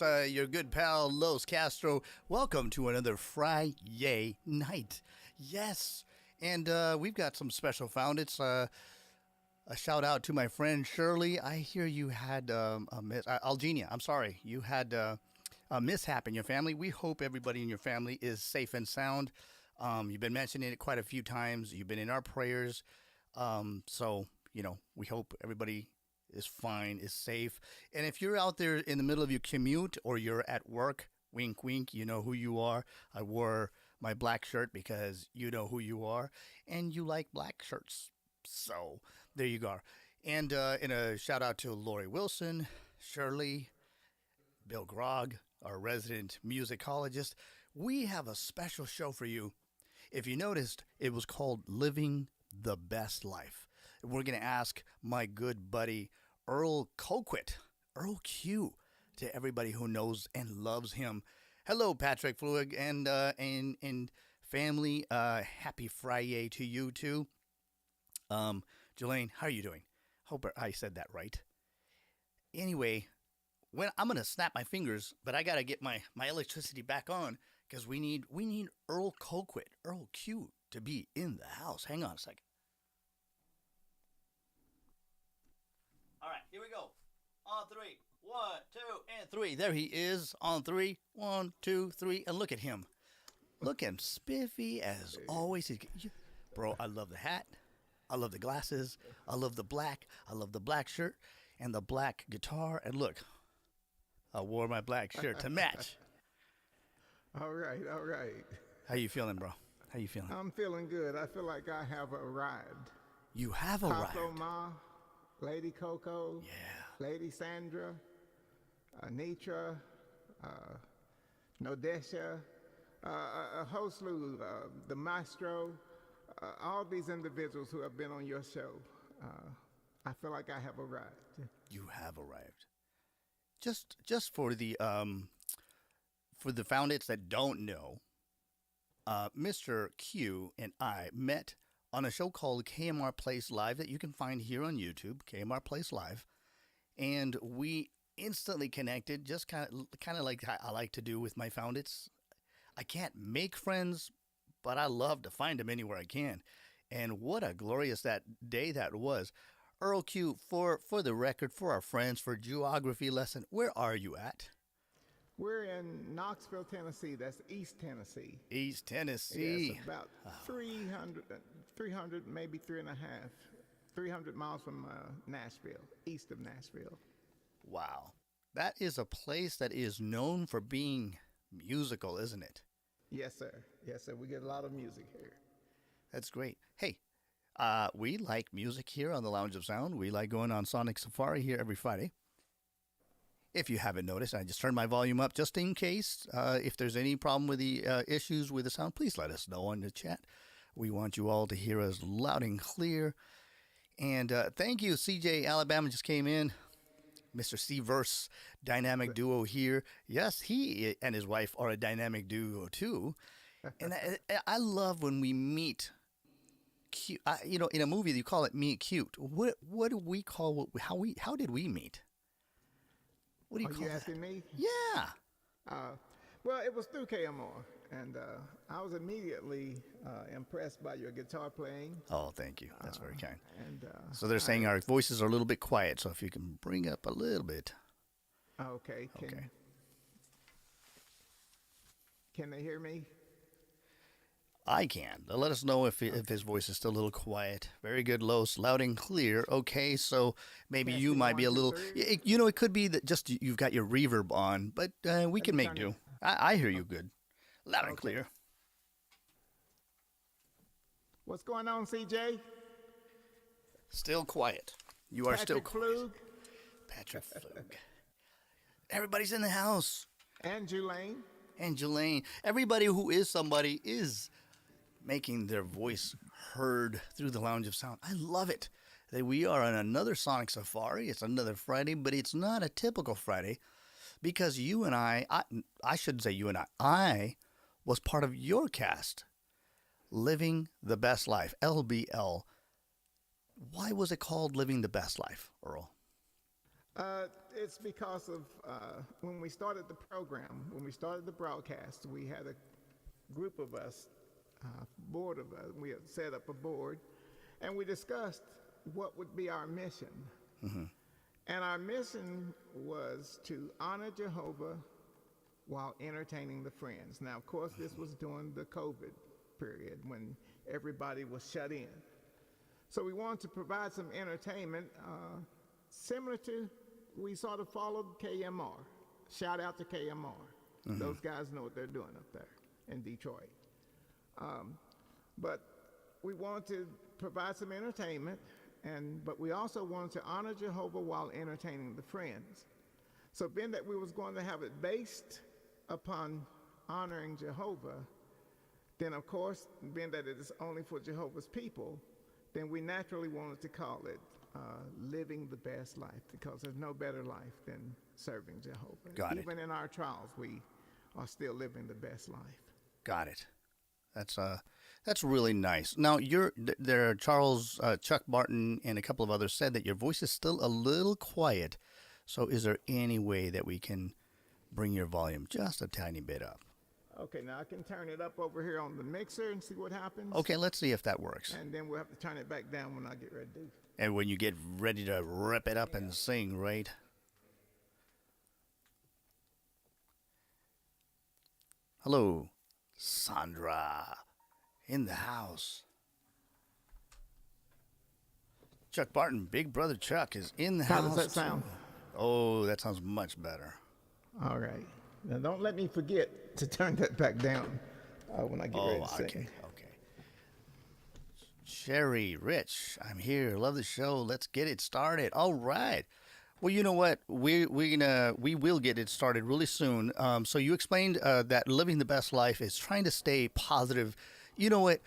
It's your good pal, Los Castro. Welcome to another Friday night. Yes, and we've got some special found. It's a shout out to my friend Shirley. I hear you had Algenia. I'm sorry, you had a mishap in your family. We hope everybody in your family is safe and sound. You've been mentioning it quite a few times. You've been in our prayers. So we hope everybody is fine, is safe. And if you're out there in the middle of your commute or you're at work, wink, wink, you know who you are. I wore my black shirt because you know who you are, and you like black shirts. So there you go. And a shout out to Lori Wilson, Shirley, Bill Grog, our resident musicologist. We have a special show for you. If you noticed, it was called Living the Best Life. We're going to ask my good buddy Earl Colquitt, Earl Q, to everybody who knows and loves him. Hello, Patrick Fluig and family. Happy Friday to you too. Jelaine, how are you doing? Hope I said that right. Anyway, I'm going to snap my fingers, but I got to get my electricity back on because we need Earl Colquitt, Earl Q, to be in the house. Hang on a second. All right, here we go. On three. 1, 2, and 3. There he is on 3. 1, 2, 3. And look at him. Look at him, spiffy as always. Bro, I love the hat. I love the glasses. I love the black. I love the black shirt and the black guitar. And look, I wore my black shirt to match. All right. How you feeling, bro? How you feeling? I'm feeling good. I feel like I have arrived. You have arrived. Ma, Lady Coco, yeah, Lady Sandra, Nitra, Nodesha, a whole slew, the Maestro, all these individuals who have been on your show. I feel like I have arrived. You have arrived. Just for the founders that don't know, Mr. Q and I met on a show called KMR Plays Live that you can find here on YouTube, KMR Plays Live, and we instantly connected, just kind of like I like to do with my founders. I can't make friends, but I love to find them anywhere I can. And what a glorious that day that was. Earl Q, for the record, for our friends, for geography lesson, where are you at? We're in Knoxville, Tennessee. That's East Tennessee. East Tennessee. Yes, about 300, maybe 300 miles from Nashville, east of Nashville. Wow. That is a place that is known for being musical, isn't it? Yes, sir. Yes, sir. We get a lot of music here. That's great. Hey, we like music here on the Lounge of Sound. We like going on Sonic Safari here every Friday. If you haven't noticed, I just turned my volume up just in case. If there's any problem with the issues with the sound, please let us know in the chat. We want you all to hear us loud and clear. And thank you, CJ Alabama just came in. Mr. Steve Verse, dynamic duo here. Yes, he and his wife are a dynamic duo too. And I love when we meet cute. In a movie you call it meet cute. What do we call how did we meet? What do you call you that? Asking me? Yeah. Well, it was through KMR, and I was immediately impressed by your guitar playing. Oh, thank you. That's very kind. And so they're saying our voices are a little bit quiet, so if you can bring up a little bit. Okay. Can they hear me? I can. Let us know if his voice is still a little quiet. Very good, Los. Loud and clear. Okay, so maybe you might be a little... It could be that just you've got your reverb on, but we can make do. I hear you good. Loud and clear. What's going on, CJ? Still quiet. You are still quiet. Flug. Patrick Flug. Everybody's in the house. And Jelaine. Everybody who is somebody is making their voice heard through the Lounge of Sound. I love it. We are on another Sonic Safari. It's another Friday, but it's not a typical Friday because you and I shouldn't say you and I was part of your cast, Living the Best Life, LBL. Why was it called Living the Best Life, Earl? It's because of when we started the program, when we started the broadcast, we had a group of us, board of us, we had set up a board, and we discussed what would be our mission. And our mission was to honor Jehovah while entertaining the friends. Now, of course, this was during the COVID period when everybody was shut in. So we wanted to provide some entertainment similar to, we sort of followed KMR. Shout out to KMR. Those guys know what they're doing up there in Detroit. But we wanted to provide some entertainment, but we also wanted to honor Jehovah while entertaining the friends. So being that we was going to have it based upon honoring Jehovah, then of course, being that it is only for Jehovah's people, then we naturally wanted to call it living the best life, because there's no better life than serving Jehovah. Got it. Even in our trials, we are still living the best life. Got it. That's really nice. Now, Charles, Chuck Barton, and a couple of others said that your voice is still a little quiet. So is there any way that we can bring your volume just a tiny bit up? Okay, now I can turn it up over here on the mixer and see what happens. Okay, let's see if that works. And then we'll have to turn it back down when I get ready to do. And when you get ready to rip it up and sing, right? Hello, Sandra, in the house. Chuck Barton, Big Brother Chuck, is in the house. How does that sound? Oh, that sounds much better. All right. Now, don't let me forget to turn that back down when I get ready to sing. Okay. Sherry, Rich, I'm here. Love the show. Let's get it started. All right. Well, you know what? We will get it started really soon. So you explained that living the best life is trying to stay positive. You know what?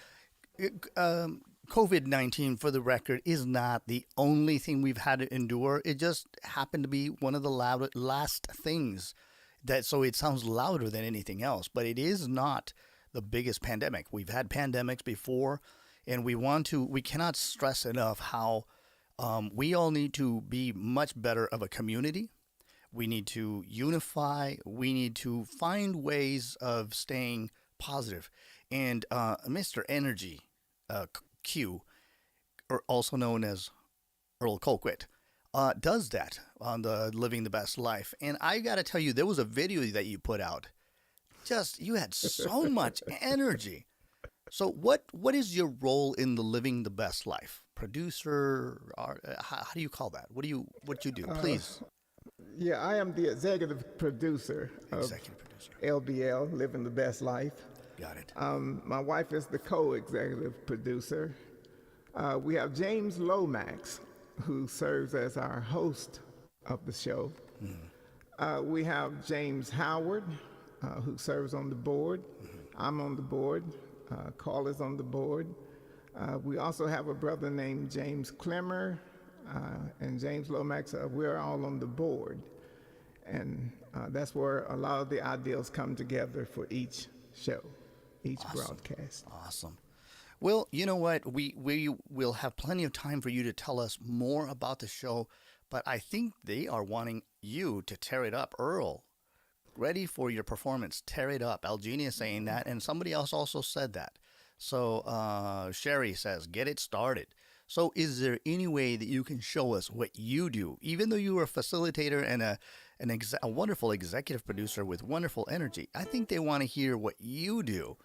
COVID-19, for the record, is not the only thing we've had to endure. It just happened to be one of the last things. So it sounds louder than anything else, but it is not the biggest pandemic. We've had pandemics before, and we cannot stress enough how we all need to be much better of a community. We need to unify. We need to find ways of staying positive. And Mr. Energy Q, or also known as Earl Colquitt, does that on the Living the Best Life. And I got to tell you, there was a video that you put out. You had so much energy. So what is your role in the Living the Best Life? Producer? Or, how do you call that? What do you do? Please. Yeah, I am the executive producer of LBL, Living the Best Life. Got it. My wife is the co-executive producer. We have James Lomax, who serves as our host of the show. We have James Howard, who serves on the board. I'm on the board. Carl is on the board. We also have a brother named James Clemmer and James Lomax. We're all on the board. And that's where a lot of the ideas come together for each show, each broadcast. Awesome. Well, you know what? We will have plenty of time for you to tell us more about the show, but I think they are wanting you to tear it up. Earl, ready for your performance. Tear it up. Algenia is saying that, and somebody else also said that. So Sherry says, get it started. So is there any way that you can show us what you do? Even though you are a facilitator and a wonderful executive producer with wonderful energy, I think they want to hear what you do.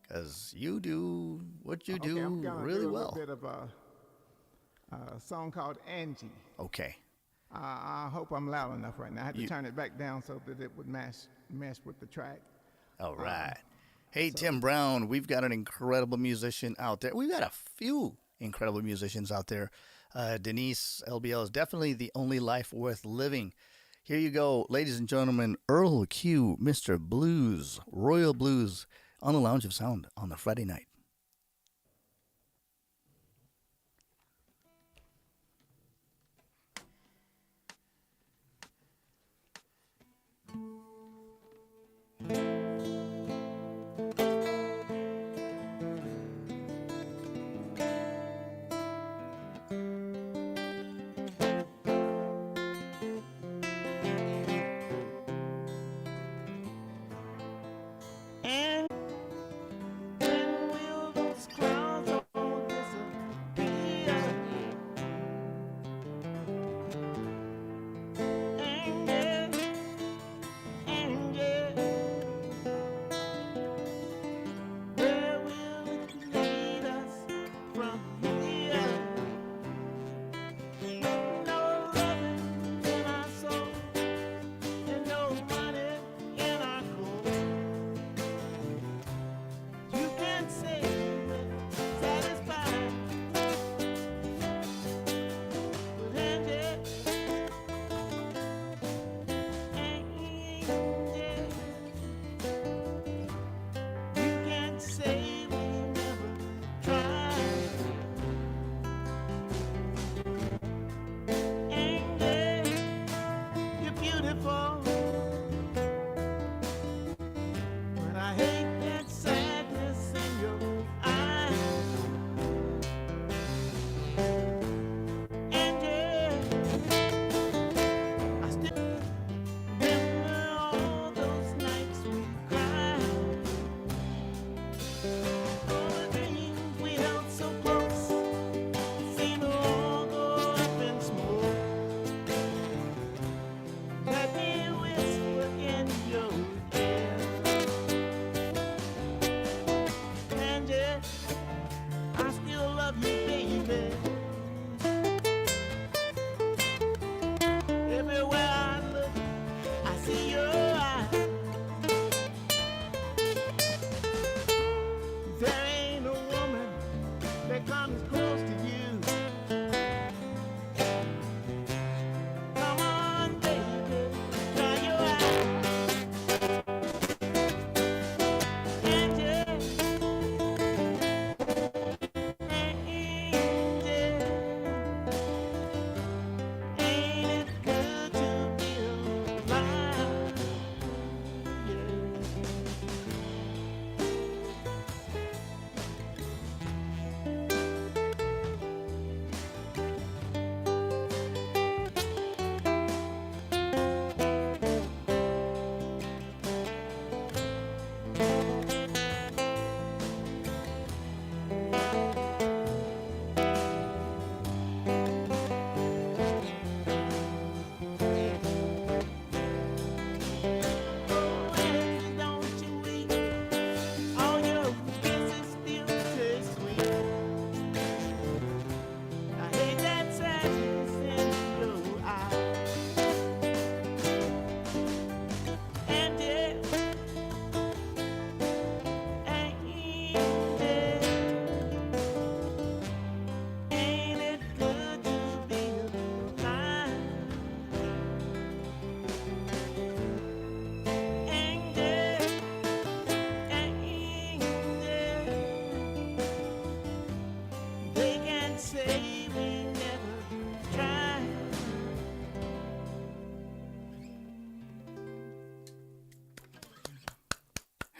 Because you do what you do I'm gonna really do a well. Bit of a song called Angie. Okay. I hope I'm loud enough right now. I had to turn it back down so that it would mesh with the track. All right. Hey, Tim Brown, we've got an incredible musician out there. We've got a few incredible musicians out there. Denise LBL is definitely the only life worth living. Here you go, ladies and gentlemen, Earl Q, Mr. Blues, Royal Blues, on the Lounge of Sound on a Friday night.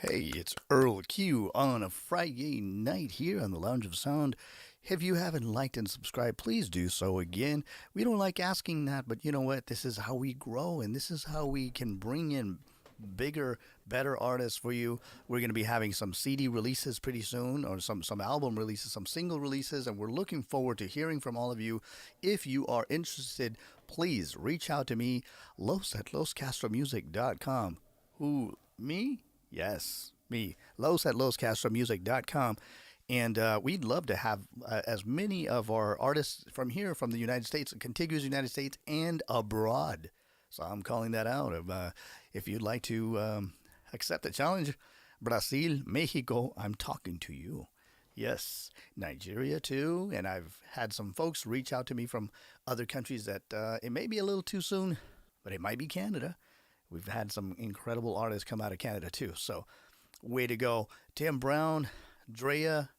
Hey, it's Earl Q on a Friday night here on the Lounge of Sound. If you haven't liked and subscribed, please do so again. We don't like asking that, but you know what? This is how we grow, and this is how we can bring in bigger, better artists for you. We're going to be having some CD releases pretty soon, or some album releases, some single releases, and we're looking forward to hearing from all of you. If you are interested, please reach out to me, loscastromusic.com. Who, me? Yes, me. Los at loscastromusic.com. And we'd love to have as many of our artists from here, from the United States, contiguous United States, and abroad. So I'm calling that out. If you'd like to accept the challenge, Brazil, Mexico, I'm talking to you. Yes, Nigeria too. And I've had some folks reach out to me from other countries that it may be a little too soon, but it might be Canada. We've had some incredible artists come out of Canada too. So, way to go. Tim Brown, Drea,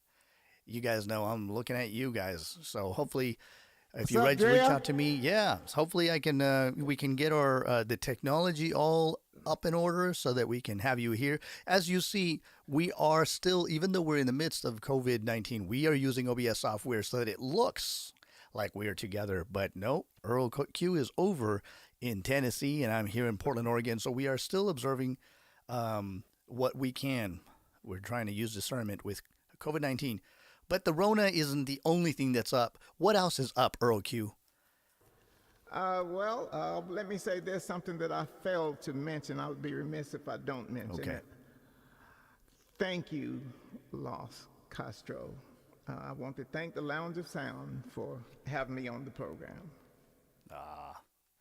you guys know I'm looking at you guys. So, hopefully, if you're ready to reach out to me, yeah, hopefully we can get our the technology all up in order so that we can have you here. As you see, we are still, even though we're in the midst of COVID-19, we are using OBS software so that it looks like we are together. But no, Earl Q is over in Tennessee, and I'm here in Portland, Oregon. So we are still observing what we can. We're trying to use discernment with COVID-19. But the Rona isn't the only thing that's up. What else is up, Earl Q? Let me say there's something that I failed to mention. I would be remiss if I don't mention it. Thank you, Los Castro. I want to thank the Lounge of Sound for having me on the program.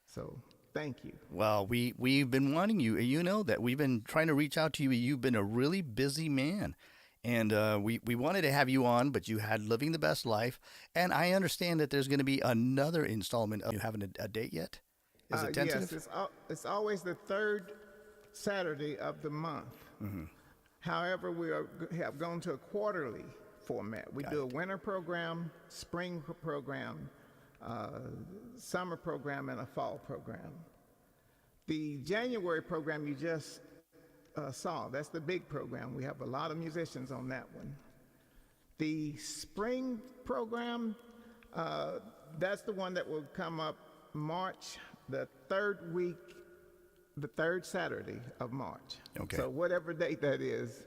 So, thank you. Well, we've been wanting you. You know that we've been trying to reach out to you. You've been a really busy man. And we wanted to have you on, but you had Living the Best Life. And I understand that there's going to be another installment. You haven't a date yet? Is it tentative? Yes, it's always the third Saturday of the month. Mm-hmm. However, have gone to a quarterly format. We do a winter program, spring program, summer program, and a fall program. The January program you just saw, that's the big program. We have a lot of musicians on that one. The spring program, that's the one that will come up March, the third week, the third Saturday of March. Okay. So whatever date that is,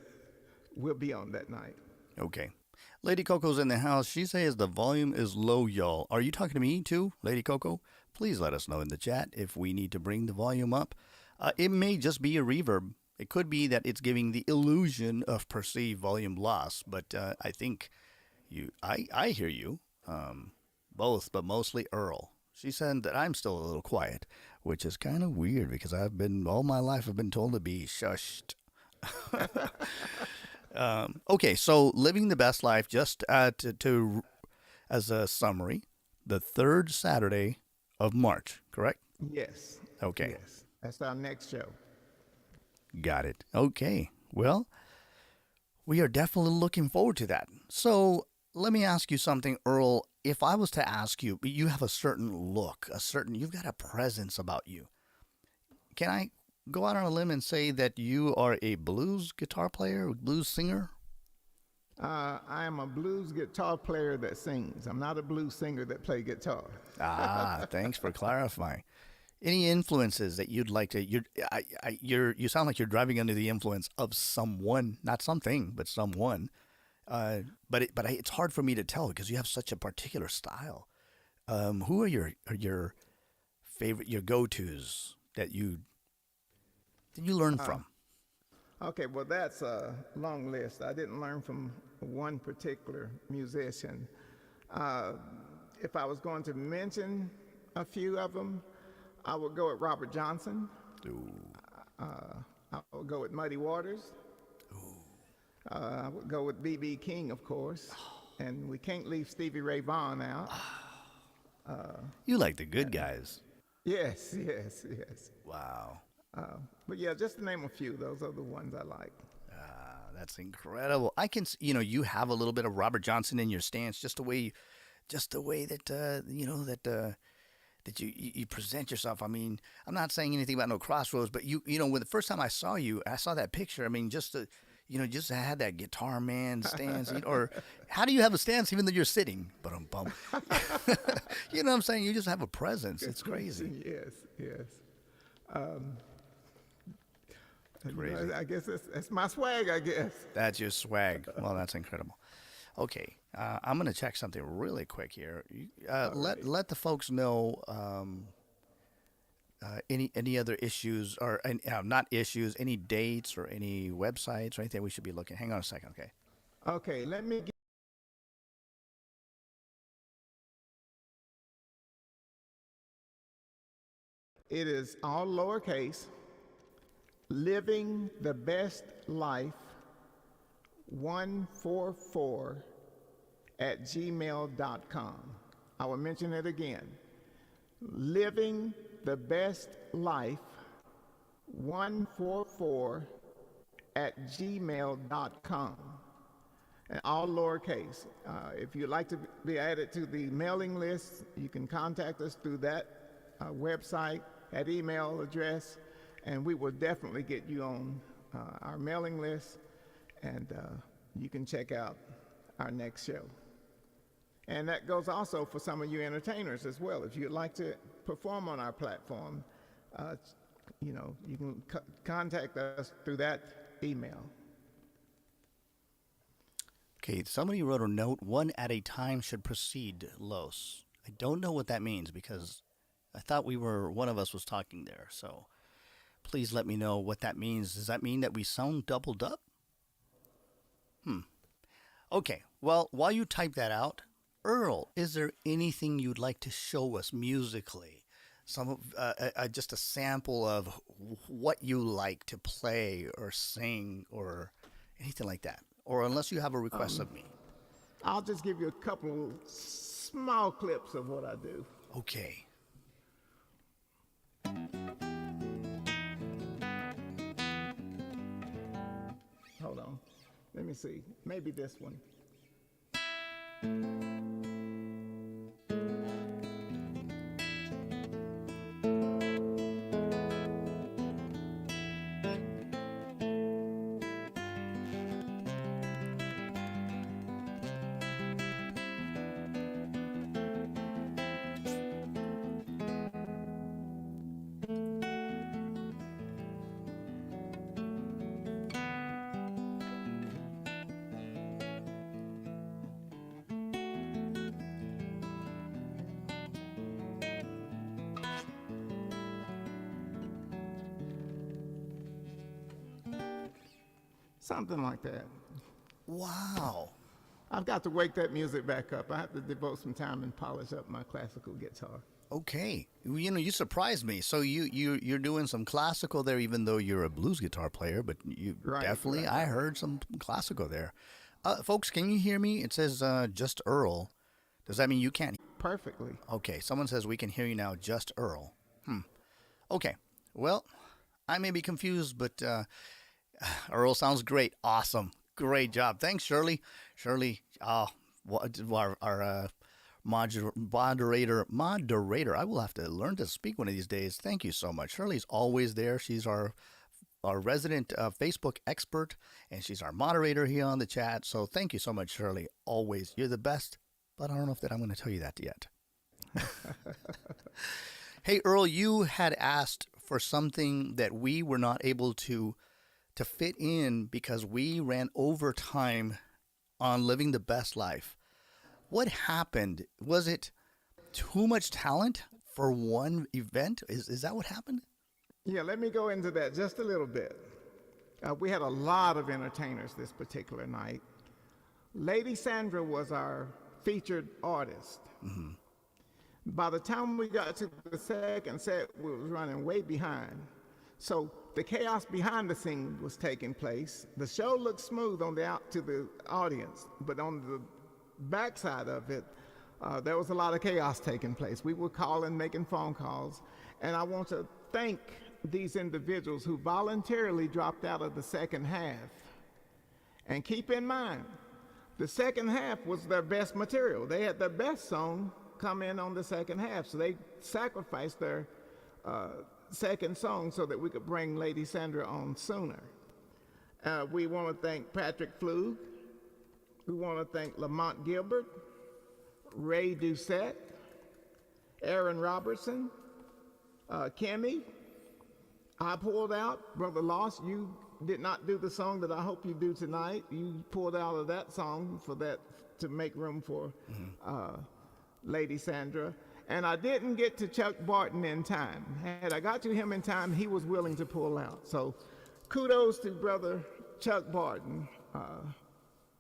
we'll be on that night. Okay. Lady Coco's in the house. She says the volume is low, y'all. Are you talking to me too, Lady Coco? Please let us know in the chat if we need to bring the volume up. It may just be a reverb. It could be that it's giving the illusion of perceived volume loss, but I think I hear you, both, but mostly Earl. She said that I'm still a little quiet, which is kind of weird because all my life I've been told to be shushed. Okay, so Living the Best Life, just to as a summary, the third Saturday of March, correct? Yes. Okay. Yes. That's our next show. Got it. Okay. Well, we are definitely looking forward to that. So let me ask you something, Earl. If I was to ask you, you have a certain look, you've got a presence about you. Can I go out on a limb and say that you are a blues guitar player, blues singer? I am a blues guitar player that sings. I'm not a blues singer that plays guitar. Thanks for clarifying. Any influences that you'd like to? You sound like you're driving under the influence of someone, not something, but someone. But it's hard for me to tell because you have such a particular style. Who are your favorite, your go-tos that you learn from? Okay, well, that's a long list. I didn't learn from one particular musician. If I was going to mention a few of them, I would go with Robert Johnson. I would go with Muddy Waters. I would go with B.B. King, of course. And we can't leave Stevie Ray Vaughan out. You like the good guys. Yes. Wow. But yeah, just to name a few, those are the ones I like. That's incredible. I can, you have a little bit of Robert Johnson in your stance, just the way that that you present yourself. I mean, I'm not saying anything about no Crossroads, but when the first time I saw you, I saw that picture. I mean, just just had that guitar man stance, or how do you have a stance even though you're sitting? But bum. You know what I'm saying? You just have a presence. It's crazy. Yes, yes. Crazy. I guess that's my swag, I guess. That's your swag. Well, that's incredible. Okay, I'm gonna check something really quick here. Let the folks know any other issues or not issues, any dates or any websites or anything we should be looking. Hang on a second, okay? Okay, let me get. It is all lowercase. Living the Best Life 144 at gmail.com. I will mention it again. Living the Best Life 144 at gmail.com. And all lowercase. If you'd like to be added to the mailing list, you can contact us through that website, that email address, and we will definitely get you on our mailing list, and you can check out our next show. And that goes also for some of you entertainers as well. If you'd like to perform on our platform, you can contact us through that email. Okay, somebody wrote a note, one at a time should proceed, Los. I don't know what that means because I thought one of us was talking there, so please let me know what that means. Does that mean that we sound doubled up? Okay, well, while you type that out, Earl, is there anything you'd like to show us musically? Just a sample of what you like to play or sing or anything like that? Or unless you have a request of me. I'll just give you a couple small clips of what I do. Okay. Hold on. Let me see. Maybe this one. Something like that. Wow. I've got to wake that music back up. I have to devote some time and polish up my classical guitar. Okay. You surprised me. So you're doing some classical there, even though you're a blues guitar player, but you definitely, right. I heard some classical there. Folks, can you hear me? It says just Earl. Does that mean you can't? Perfectly. Okay. Someone says we can hear you now, just Earl. Okay. Well, I may be confused, but Earl sounds great. Awesome. Great job. Thanks, Shirley. Shirley, our moderator. I will have to learn to speak one of these days. Thank you so much. Shirley's always there. She's our resident Facebook expert, and she's our moderator here on the chat. So thank you so much, Shirley. Always. You're the best, but I don't know if I'm going to tell you that yet. Hey, Earl, you had asked for something that we were not able to fit in because we ran overtime on living the best life. What happened? Was it too much talent for one event? Is that what happened? Yeah, let me go into that just a little bit. We had a lot of entertainers this particular night. Lady Sandra was our featured artist. Mm-hmm. By the time we got to the second set, we was running way behind. So the chaos behind the scene was taking place. The show looked smooth out to the audience, but on the backside of it, there was a lot of chaos taking place. We were calling, making phone calls, and I want to thank these individuals who voluntarily dropped out of the second half. And keep in mind, the second half was their best material. They had their best song come in on the second half, so they sacrificed their second song so that we could bring Lady Sandra on sooner. We want to thank Patrick Flug. We want to thank Lamont Gilbert, Ray Doucette, Aaron Robertson, Kimmy. I pulled out, Brother Lost, you did not do the song that I hope you do tonight. You pulled out of that song for that to make room for Lady Sandra. And I didn't get to Chuck Barton in time. Had I got to him in time, he was willing to pull out. So kudos to Brother Chuck Barton.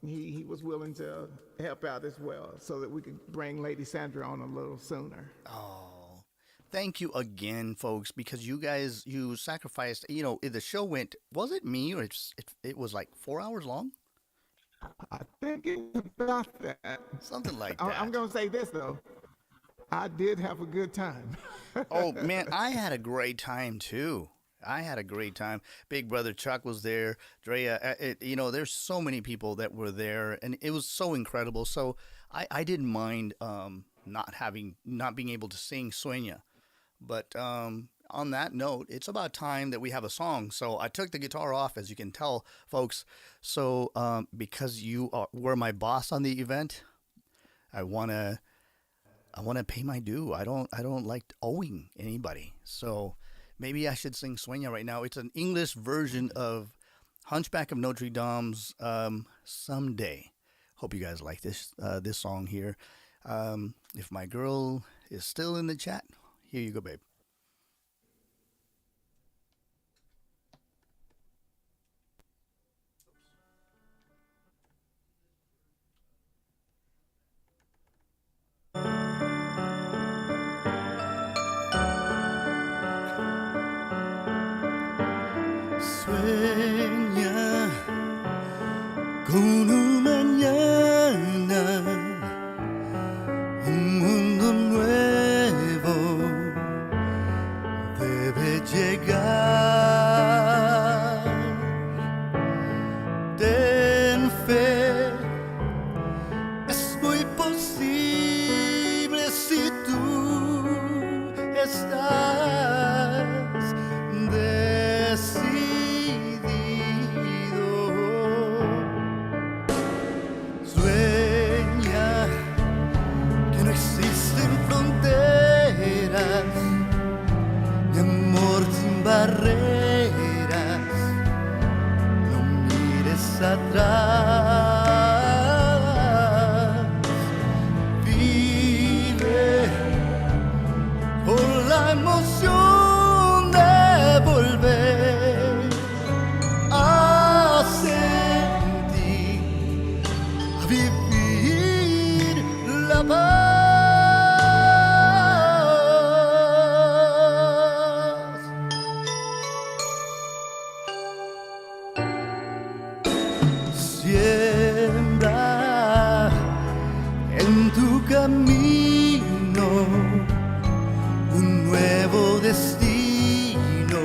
He was willing to help out as well so that we could bring Lady Sandra on a little sooner. Oh, thank you again, folks, because you guys, you sacrificed, the show went, was it me or it was like 4 hours long? I think it's about that. Something like that. I'm going to say this, though. I did have a good time. Oh, man, I had a great time, too. I had a great time. Big Brother Chuck was there. Drea, there's so many people that were there, and it was so incredible. So I didn't mind not being able to sing Sueña. But on that note, it's about time that we have a song. So I took the guitar off, as you can tell, folks. So because you were my boss on the event, I want to pay my due. I don't like owing anybody. So maybe I should sing Sueña right now. It's an English version of Hunchback of Notre Dame's Someday. Hope you guys like this song here. If my girl is still in the chat, here you go, babe. Sueña con un mañana, un mundo nuevo debe llegar. Ten fe, es muy posible si tú estás decidido. Sueña que no existen fronteras, de amor sin barreras. No mires atrás, vive con la emoción de volver a sentir, a vivir la paz. Siembra en tu camino un nuevo destino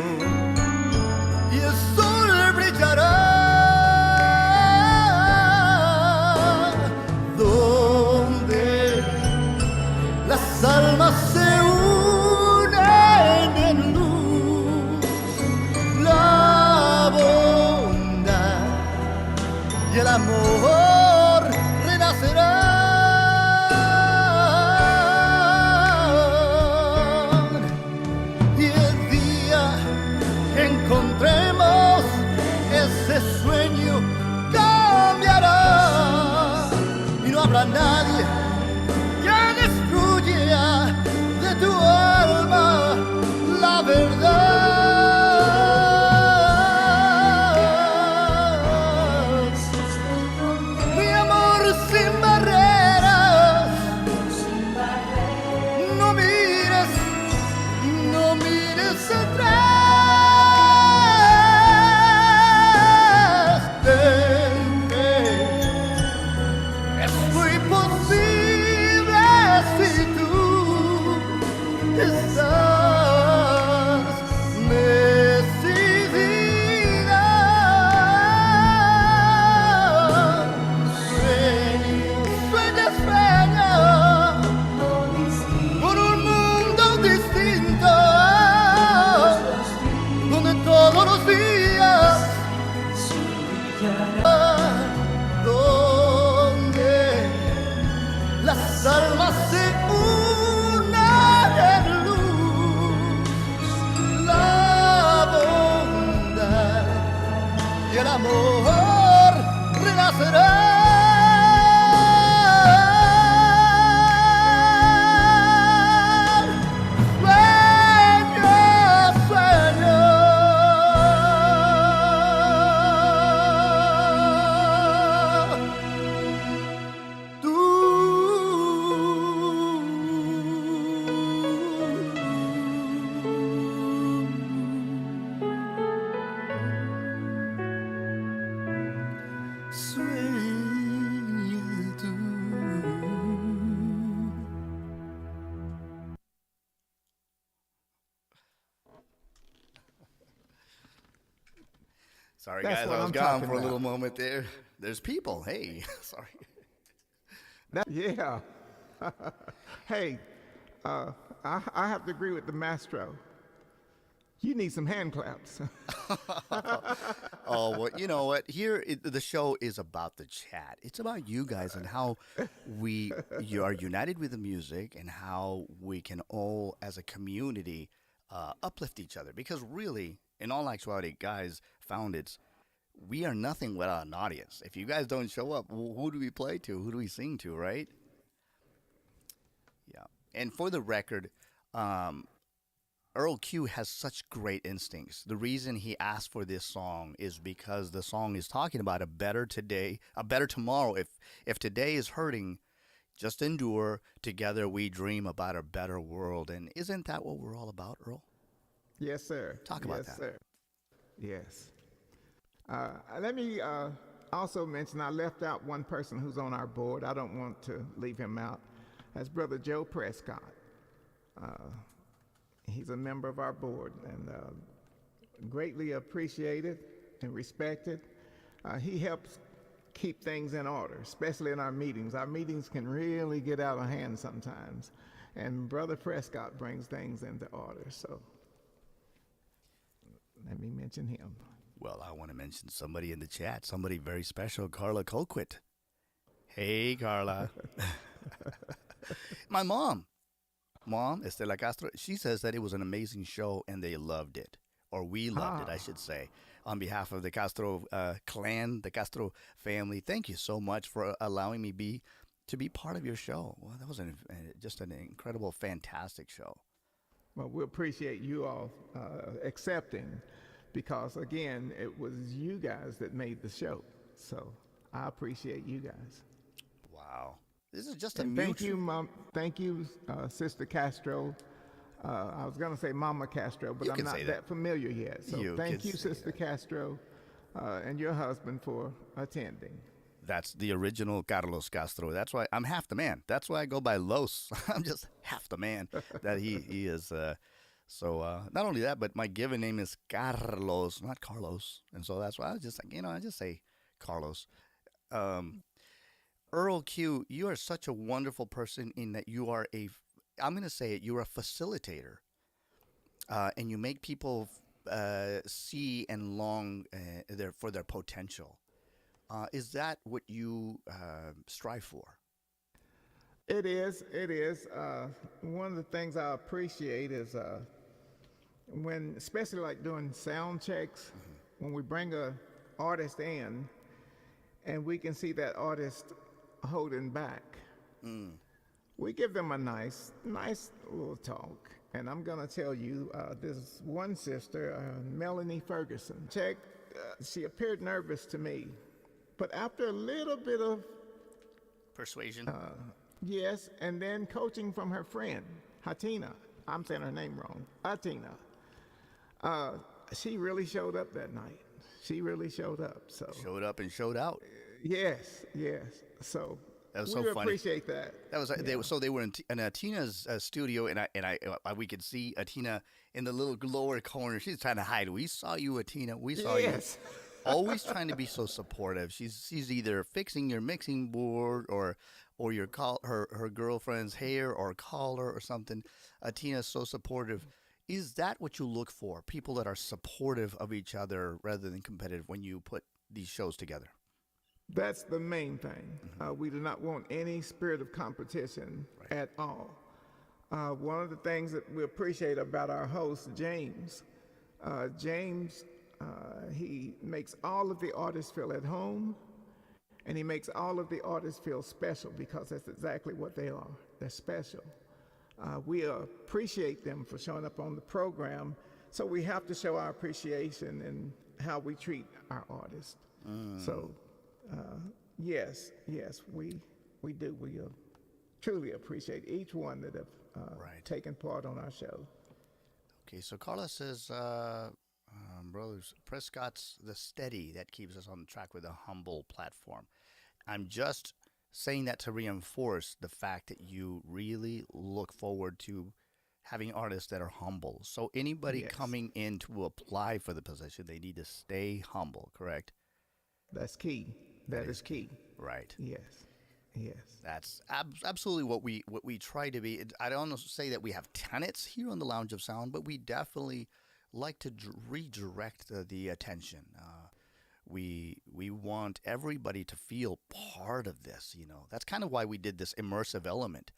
y el sol brillará donde las almas se unen en luz, la bondad y el amor renacerán. Y el día que encontremos ese sueño cambiará y no habrá nadie que destruya de tu alma la verdad. Mi amor sin barreras, no mires atrás. Ten fe, es muy posible si tú estás decidida. Sueña, sueña, por un mundo distinto, donde todos los días amor renacerá. Sorry, That's guys, what I was I'm gone talking for a little about. moment there. There's people. Hey, sorry. Yeah. Hey, I have to agree with the maestro. You need some hand claps. Oh, well, you know what? The show is about the chat. It's about you guys and how you are united with the music and how we can all, as a community, uplift each other. Because really, in all actuality, guys, found it. We are nothing without an audience. If you guys don't show up, who do we play to? Who do we sing to, right? Yeah. And for the record, um, Earl Q has such great instincts. The reason he asked for this song is because the song is talking about a better today, a better tomorrow. If today is hurting, just endure. Together we dream about a better world. And isn't that what we're all about, Earl? Yes, sir. Talk about Yes, that. sir. Yes. Let me also mention I left out one person who's on our board. I don't want to leave him out. That's Brother Joe Prescott. He's a member of our board and greatly appreciated and respected. He helps keep things in order, especially in our meetings. Our meetings can really get out of hand sometimes, and Brother Prescott brings things into order. So let me mention him. Well, I want to mention somebody in the chat, somebody very special, Carla Colquitt. Hey, Carla. My mom, Estela Castro, she says that it was an amazing show and they loved it. Or we loved it, I should say. On behalf of the Castro clan, the Castro family, thank you so much for allowing me to be part of your show. Well, that was just an incredible, fantastic show. Well, we appreciate you all accepting because, again, it was you guys that made the show. So I appreciate you guys. Wow. This is just a And mutual... thank you, Mom. Thank you, Sister Castro. I was going to say Mama Castro, but I'm not that familiar yet. So thank you, Sister Castro, and your husband for attending. That's the original Carlos Castro. That's why I'm half the man. That's why I go by Los. I'm just half the man that he is. So not only that, but my given name is Carlos, not Carlos. And so that's why I was just like, I just say Carlos. Earl Q, you are such a wonderful person in that you are I'm going to say it, you're a facilitator. And you make people see and long for their potential. Is that what you strive for? It is. It is. One of the things I appreciate is when, especially like doing sound checks, when we bring a artist in and we can see that artist holding back, we give them a nice little talk. And I'm gonna tell you, this one sister, Melanie Ferguson, she appeared nervous to me, but after a little bit of persuasion, yes, and then coaching from her friend, Hatina, I'm saying her name wrong, Hatina, she really showed up that night. She really showed up. So showed up and showed out. Yes. So that was we so funny. Appreciate that. That was they were in Atina's studio, and we could see Atina in the little lower corner. She's trying to hide. We saw you, Atina. We saw you. Always trying to be so supportive. She's either fixing your mixing board or your her girlfriend's hair or collar or something. Atina's so supportive. Is that what you look for? People that are supportive of each other rather than competitive when you put these shows together? That's the main thing. We do not want any spirit of competition at all. One of the things that we appreciate about our host, James, he makes all of the artists feel at home, and he makes all of the artists feel special, because that's exactly what they are. They're special. We appreciate them for showing up on the program, so we have to show our appreciation in how we treat our artists. So, yes, we do. We truly appreciate each one that have taken part on our show. Okay, so Carlos says, brothers, Prescott's the steady that keeps us on track with a humble platform. I'm just saying that to reinforce the fact that you really look forward to having artists that are humble. So anybody coming in to apply for the position, they need to stay humble, correct? That's key. That is key. Right. Yes. Yes. That's absolutely what we try to be. I don't say that we have tenets here on the Lounge of Sound, but we definitely like to redirect the attention. We want everybody to feel part of this. You know, that's kind of why we did this immersive element,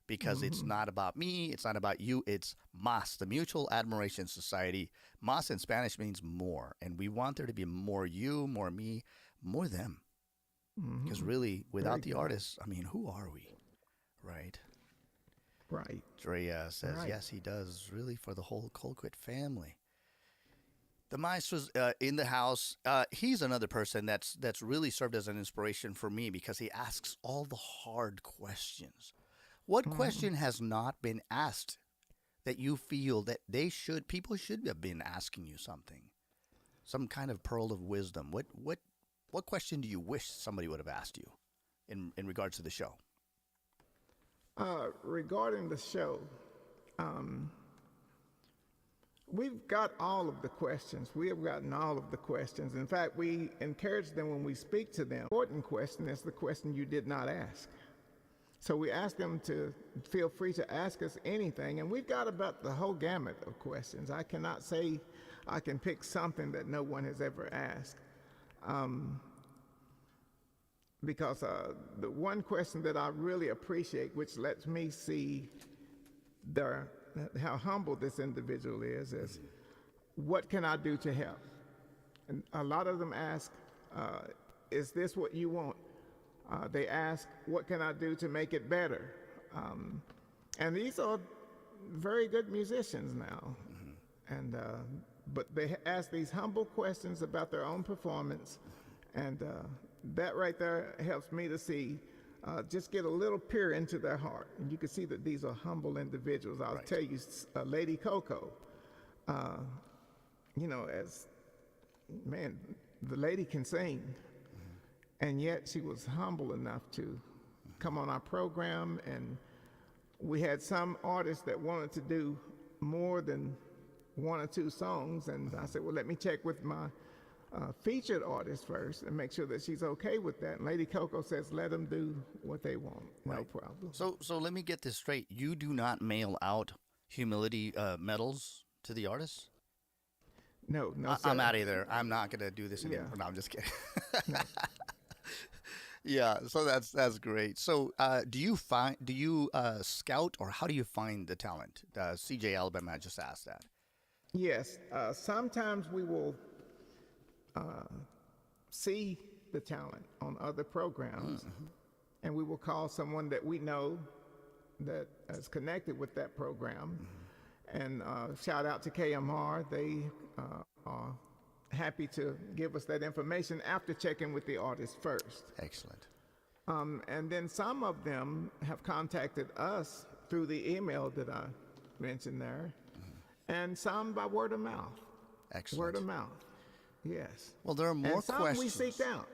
because it's not about me, it's not about you. It's M.A.S, the Mutual Admiration Society. M.A.S in Spanish means more, and we want there to be more you, more me, more them. Because really, without the artists, I mean, who are we, right? Right. Drea says, yes, he does, really, for the whole Colquitt family. The maestro's in the house. He's another person that's really served as an inspiration for me, because he asks all the hard questions. What question has not been asked that you feel that people should have been asking you something? Some kind of pearl of wisdom. What question do you wish somebody would have asked you in regards to the show? Regarding the show, we've got all of the questions. We have gotten all of the questions. In fact, we encourage them when we speak to them. The important question is the question you did not ask. So we ask them to feel free to ask us anything, and we've got about the whole gamut of questions. I cannot say I can pick something that no one has ever asked. Because the one question that I really appreciate, which lets me see how humble this individual is what can I do to help? And a lot of them ask, is this what you want? They ask, what can I do to make it better? And these are very good musicians now. And but they ask these humble questions about their own performance, and that right there helps me to see, just get a little peer into their heart. And you can see that these are humble individuals. I'll tell you, Lady Coco, the lady can sing, and yet she was humble enough to come on our program, and we had some artists that wanted to do more than one or two songs, and I said, well, let me check with my featured artist first and make sure that she's okay with that. And Lady Coco says, let them do what they want. No problem. So let me get this straight. You do not mail out humility medals to the artists? No, I'm out of there. I'm not going to do this anymore. No, I'm just kidding. No. Yeah, so that's great. So do you scout, or how do you find the talent? CJ Alabama just asked that. Yes, sometimes we will see the talent on other programs, and we will call someone that we know that is connected with that program. And shout out to KMR. They are happy to give us that information after checking with the artist first. Excellent. And then some of them have contacted us through the email that I mentioned there, and some by word of mouth. Excellent. Word of mouth. Yes. Well, there are more and some questions. we seeked out.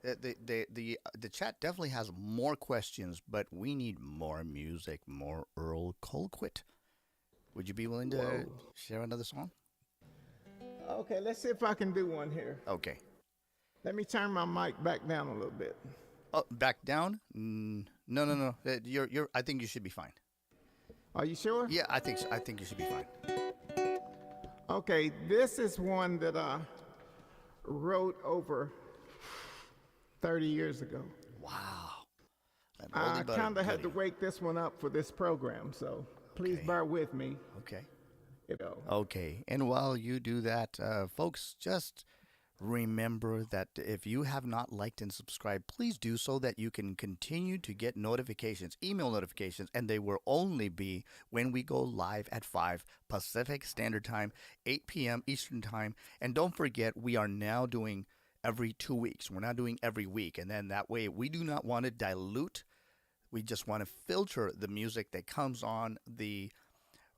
The chat definitely has more questions, but we need more music, more Earl Colquitt. Would you be willing to share another song? Okay, let's see if I can do one here. Okay. Let me turn my mic back down a little bit. Oh, back down? No. You're. I think you should be fine. Are you sure? Yeah, I think so. I think you should be fine. Okay, this is one that I wrote over 30 years ago. Wow. I kind of had to wake this one up for this program, so please bear with me. Okay. You know. Okay. And while you do that, folks, just remember that if you have not liked and subscribed, please do so that you can continue to get notifications, email notifications, and they will only be when we go live at 5 Pacific Standard Time, 8 p.m. Eastern Time. And don't forget, we are now doing every 2 weeks. We're not doing every week. And then that way, we do not want to dilute. We just want to filter the music that comes on the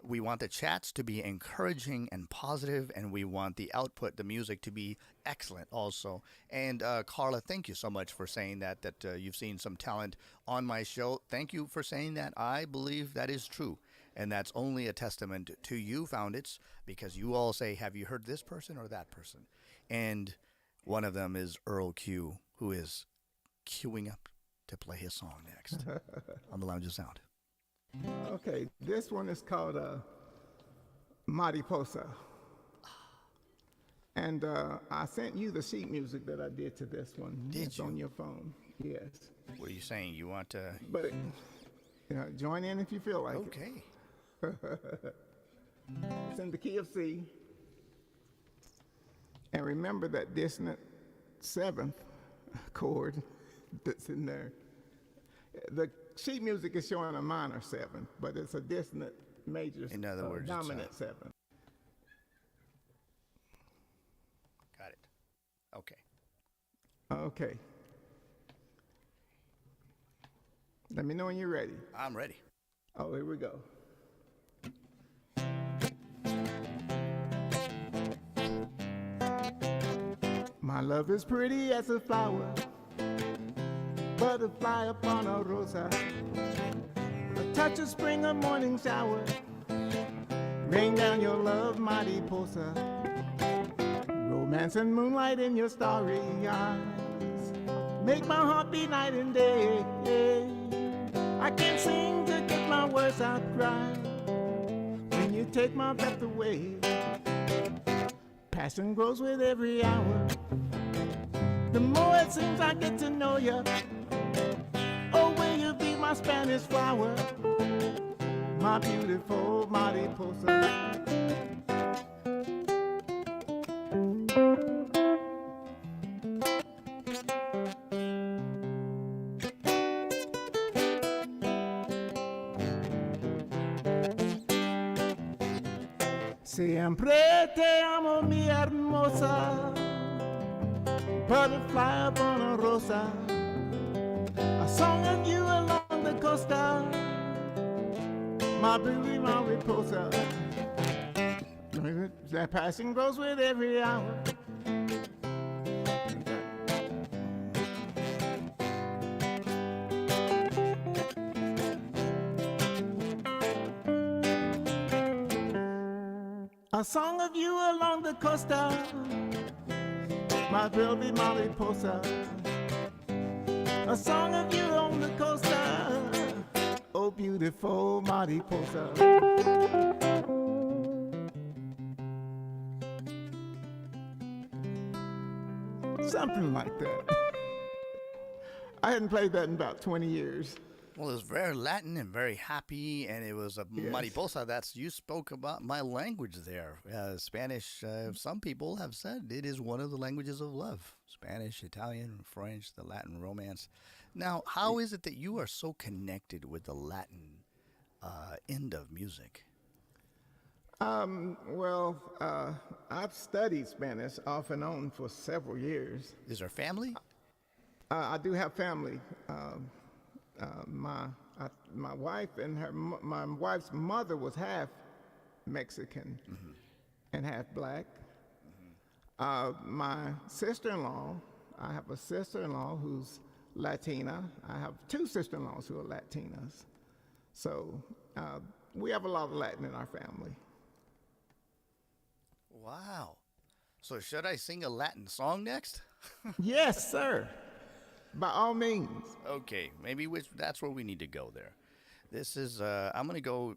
we want the chats to be encouraging and positive, and we want the output, the music, to be excellent also. And Carla, thank you so much for saying that you've seen some talent on my show. Thank you for saying that. I believe that is true, and that's only a testament to you, Foundits, because you all say, "Have you heard this person or that person?" And one of them is Earl Q, who is queuing up to play his song next on the Lounge of Sound. Okay, this one is called Mariposa. And I sent you the sheet music that I did to this one. Did it's you? on your phone. Yes. What are you saying? You want to? But join in if you feel like Okay. it. It's in the key of C. And remember that dissonant seventh chord that's in there. The sheet music is showing a minor seventh, but it's a dissonant major, In other words, dominant seventh. Got it. Okay. Okay. Let me know when you're ready. I'm ready. Oh, here we go. My love is pretty as a flower, butterfly upon a rosa, a touch of spring, a morning shower, rain down your love, Mariposa, romance and moonlight in your starry eyes, make my heart beat night and day. I can't sing to get my words out right when you take my breath away. Passion grows with every hour. The more it seems I get to know you. Oh, will you be my Spanish flower, my beautiful Mariposa? Siempre te amo, mi hermosa, butterfly upon a rosa, a song of you along the costa, my beauty, Mariposa. That passion grows with every hour. A song of you along the costa, my velvet Mariposa. A song of you on the costa, oh beautiful Mariposa. Something like that. I hadn't played that in about 20 years. Well, it was very Latin and very happy, and it was a Yes. mariposa. That's you spoke about my language there. Spanish. Some people have said it is one of the languages of love. Spanish, Italian, French, the Latin Romance. Now, how is it that you are so connected with the Latin end of music? I've studied Spanish off and on for several years. Is there family? I do have family. My wife and my wife's mother was half Mexican and half black. My sister-in-law, I have a sister-in-law who's Latina. I have two sister-in-laws who are Latinas. So we have a lot of Latin in our family. Wow. So should I sing a Latin song next? Yes, sir. By all means. Okay, maybe that's where we need to go there. This is, I'm going to go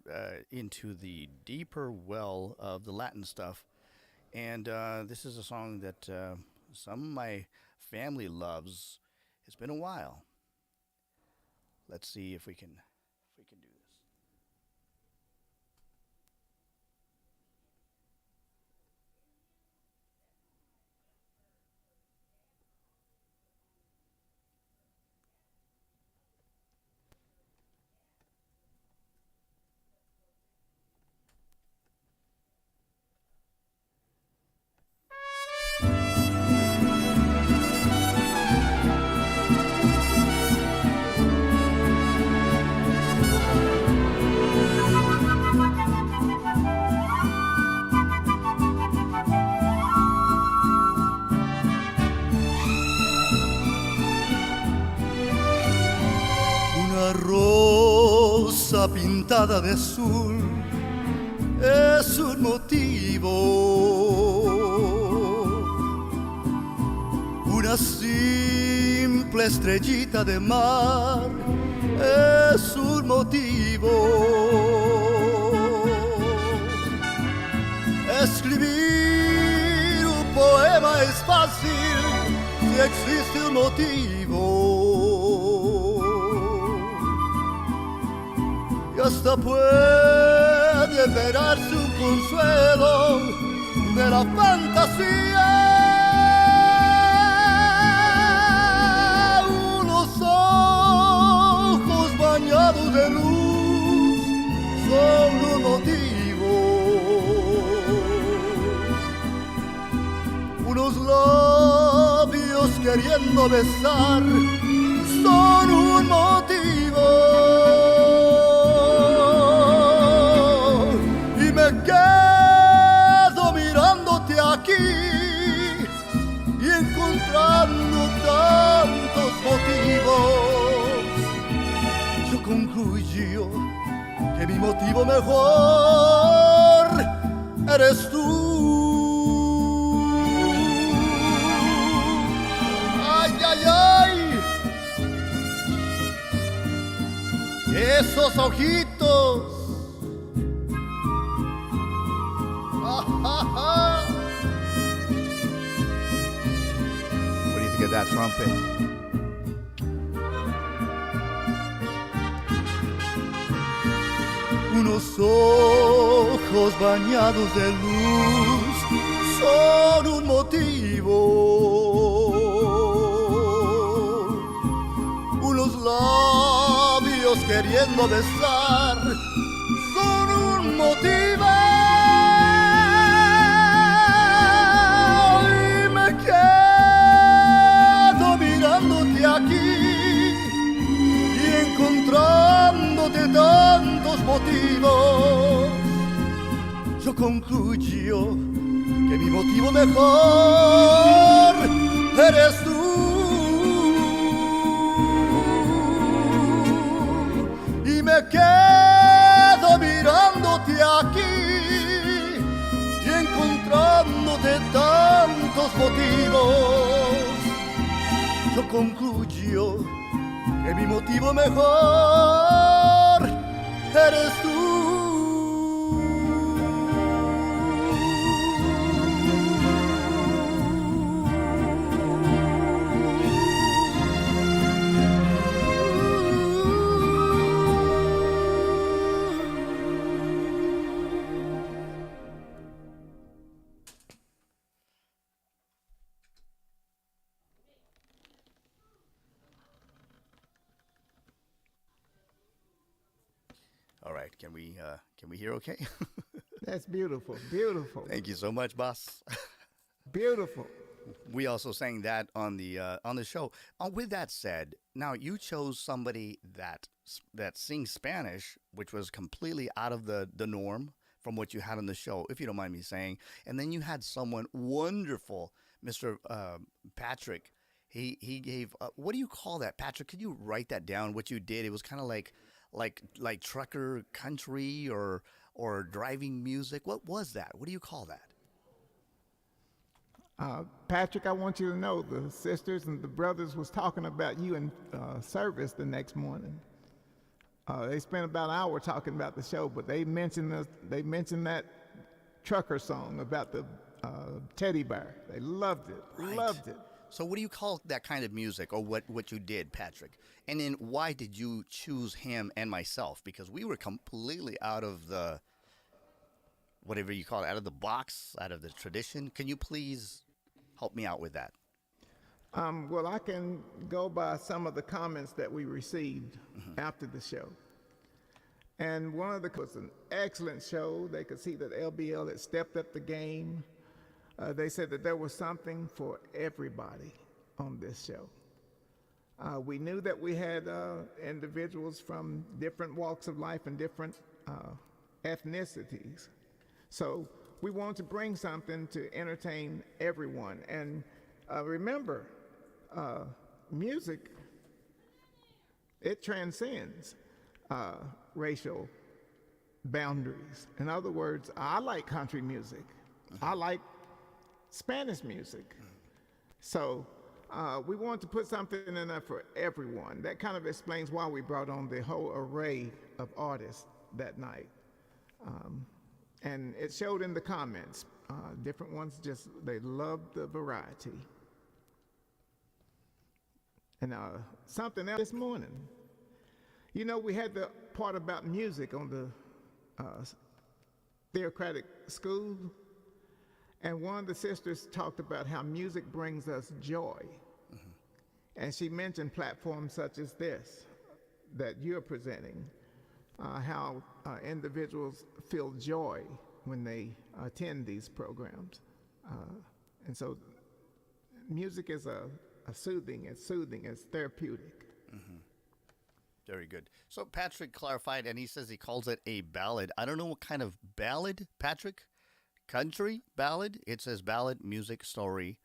into the deeper well of the Latin stuff. And this is a song that some of my family loves. It's been a while. Let's see if we can do this. pintada de azul es un motivo. Una simple estrellita de mar es un motivo. Escribir un poema es fácil si existe un motivo. Y hasta puede esperarse un consuelo de la fantasía. Unos ojos bañados de luz son un motivo. Unos labios queriendo besar son un motivo. Y me quedo mirándote aquí y encontrando tantos motivos. Yo concluyo que mi motivo mejor eres tú. Ay, ay, ay. Esos ojitos. What do you think of that trumpet? Unos ojos bañados de luz son un motivo. Unos labios queriendo besar son un motivo. Y me quedo mirándote aquí y encontrándote tantos motivos. Yo concluyo que mi motivo mejor eres tú. Y me quedo mirándote aquí y encontrándote tantos motivos. Yo concluyo que mi motivo mejor eres tú. All right, can we hear okay? That's beautiful, beautiful, Thank you so much, boss. beautiful. We also sang that on the show. With that said, now you chose somebody that sings Spanish, which was completely out of the norm from what you had on the show, if you don't mind me saying. And then you had someone wonderful, Mr. Patrick. He gave what do you call that, Patrick? Could you write that down? What you did? It was kind of like trucker country or driving music. What was that? What do you call that? Patrick, I want you to know the sisters and the brothers was talking about you in service the next morning. They spent about an hour talking about the show, but they mentioned that trucker song about the teddy bear. They loved it. Right. Loved it. So what do you call that kind of music, or what you did, Patrick? And then why did you choose him and myself? Because we were completely out of the, whatever you call it, out of the box, out of the tradition. Can you please help me out with that? Well, I can go by some of the comments that we received after the show. And one of the was an excellent show. They could see that LBL had stepped up the game. They said that there was something for everybody on this show. We knew that we had individuals from different walks of life and different ethnicities. So we wanted to bring something to entertain everyone. And remember, music, it transcends racial boundaries. In other words, I like country music. I like Spanish music. So we wanted to put something in there for everyone. That kind of explains why we brought on the whole array of artists that night. And it showed in the comments. Different ones they loved the variety. And something else this morning. You know, we had the part about music on the theocratic school. And one of the sisters talked about how music brings us joy. And she mentioned platforms such as this that you're presenting, how individuals feel joy when they attend these programs. And so music is it's soothing, it's therapeutic. Very good. So Patrick clarified, and he says he calls it a ballad. I don't know what kind of ballad, Patrick. Country ballad. It says ballad, music, story.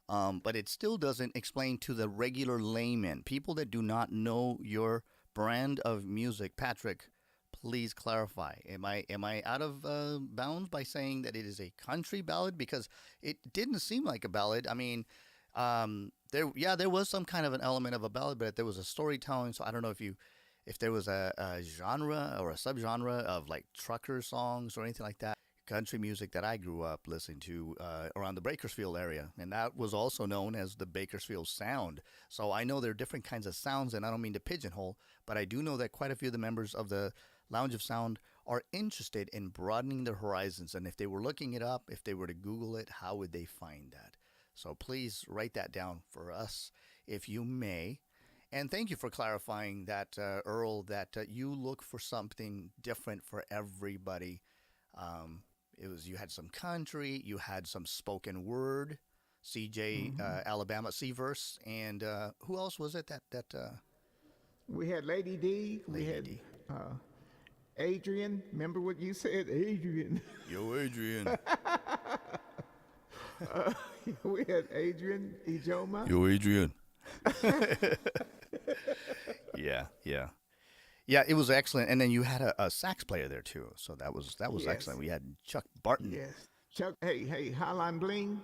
But it still doesn't explain to the regular layman, people that do not know your brand of music. Patrick, please clarify. Am I out of bounds by saying that it is a country ballad? Because it didn't seem like a ballad. I mean, there was some kind of an element of a ballad, but there was a storytelling. So I don't know if there was a genre or a subgenre of like trucker songs or anything like that. Country music that I grew up listening to around the Bakersfield area, and that was also known as the Bakersfield sound. So I know there are different kinds of sounds, and I don't mean to pigeonhole, but I do know that quite a few of the members of the Lounge of Sound are interested in broadening their horizons, and if they were looking it up, if they were to Google it, how would they find that? So please write that down for us, if you may. And thank you for clarifying that, Earl, that you look for something different for everybody. You had some country, you had some spoken word, CJ Alabama C-verse, and who else was it that we had Lady D, we had Adrian. Remember what you said, Adrian? Yo, Adrian. We had Adrian Ijoma. Yo, Adrian. Yeah, it was excellent, and then you had a sax player there too, so that was Yes. excellent. We had Chuck Barton. Yes. Chuck, hey, Hotline Bling.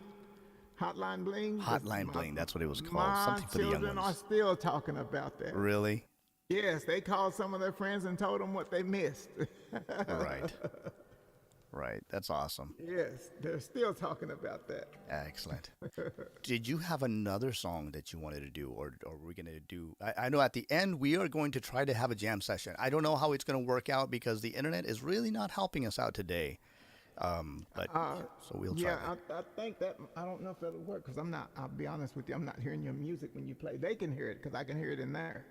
Hotline Bling, that's what it was called. My Something for the young children are ones. still talking about that. Really? Yes, they called some of their friends and told them what they missed. Right. That's awesome. Yes, they're still talking about that. Excellent. Did you have another song that you wanted to do, or were we going to do? I know at the end we are going to try to have a jam session. I don't know how it's going to work out because the internet is really not helping us out today. But so we'll try. Yeah, I think that, I don't know if that'll work because I'll be honest with you, I'm not hearing your music when you play. They can hear it because I can hear it in there.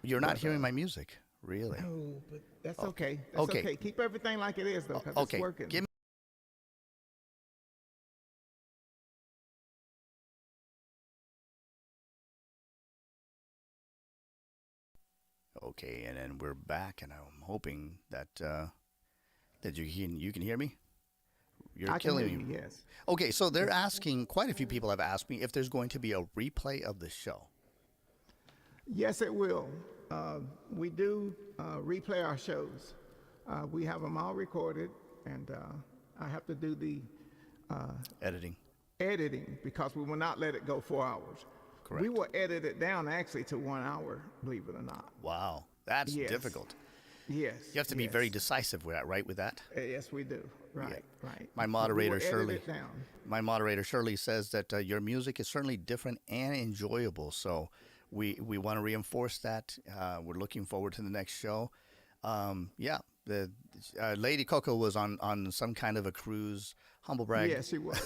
You're not hearing my music, really? No, but that's okay. That's okay. Keep everything like it is, though, because Okay. it's working. Give me. Okay, and then we're back, and I'm hoping that you can hear me. You're killing me. Yes. Okay, so they're asking. Quite a few people have asked me if there's going to be a replay of the show. Yes, it will. We do replay our shows. We have them all recorded, and I have to do the Editing. because we will not let it go 4 hours. Correct. We will edit it down actually to 1 hour, believe it or not. Wow, that's Yes. difficult. Yes. You have to be very decisive with that, right? With that. Yes, we do. Right. My But moderator we will Shirley. edit it down. My moderator Shirley says that your music is certainly different and enjoyable. So we want to reinforce that. We're looking forward to the next show. The Lady Coco was on some kind of a cruise. Humble brag. Yes, she was.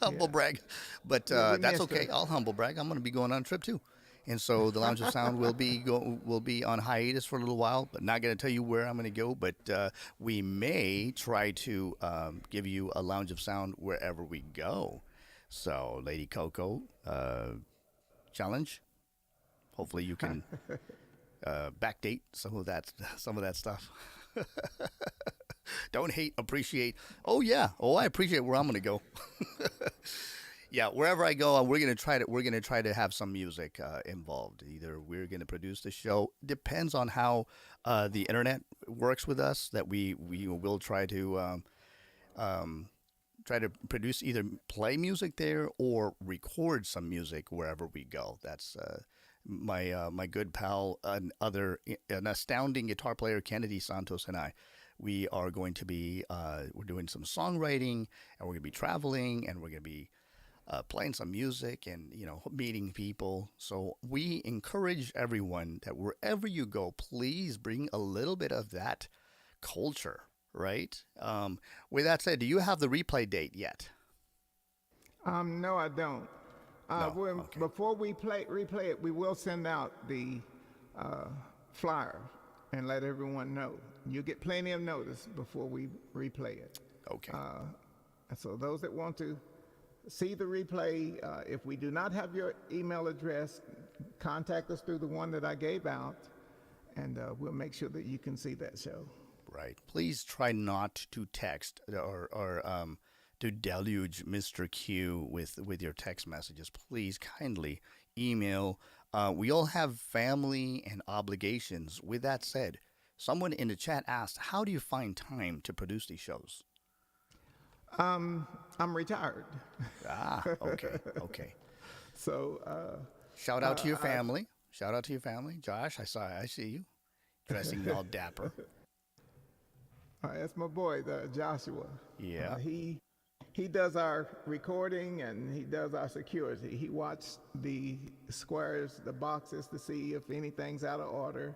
Humble brag. But Yeah, we that's missed okay. her. I'll humble brag. I'm going to be going on a trip too. And so the Lounge of Sound will be on hiatus for a little while, but not going to tell you where I'm going to go. But we may try to give you a Lounge of Sound wherever we go. So, Lady Coco, challenge. Hopefully, you can backdate some of that stuff. Don't hate, appreciate. Oh yeah. Oh, I appreciate where I'm going to go. Yeah, wherever I go, we're gonna try to have some music involved. Either we're gonna produce the show. Depends on how the internet works with us. That we will um, try to produce either play music there or record some music wherever we go. That's my good pal, an astounding guitar player, Kennedy Santos, and I. We are going to be we're doing some songwriting, and we're gonna be traveling, and we're gonna be playing some music, and meeting people. So we encourage everyone that wherever you go, please bring a little bit of that culture, right? With that said, do you have the replay date yet? No, I don't. No. Okay. Before we replay it, we will send out the flyer and let everyone know. You get plenty of notice before we replay it. Okay. And so those that want to see the replay, if we do not have your email address, contact us through the one that I gave out, and we'll make sure that you can see that show. Right. Please try not to text or to deluge Mr. Q with your text messages. Please kindly email. We all have family and obligations. With that said, someone in the chat asked, how do you find time to produce these shows? I'm retired. Okay, okay. So shout out to your family. Shout out to your family. Josh, I see you dressing all dapper. That's my boy, Joshua. Yeah. He does our recording and he does our security. He watches the squares, the boxes to see if anything's out of order.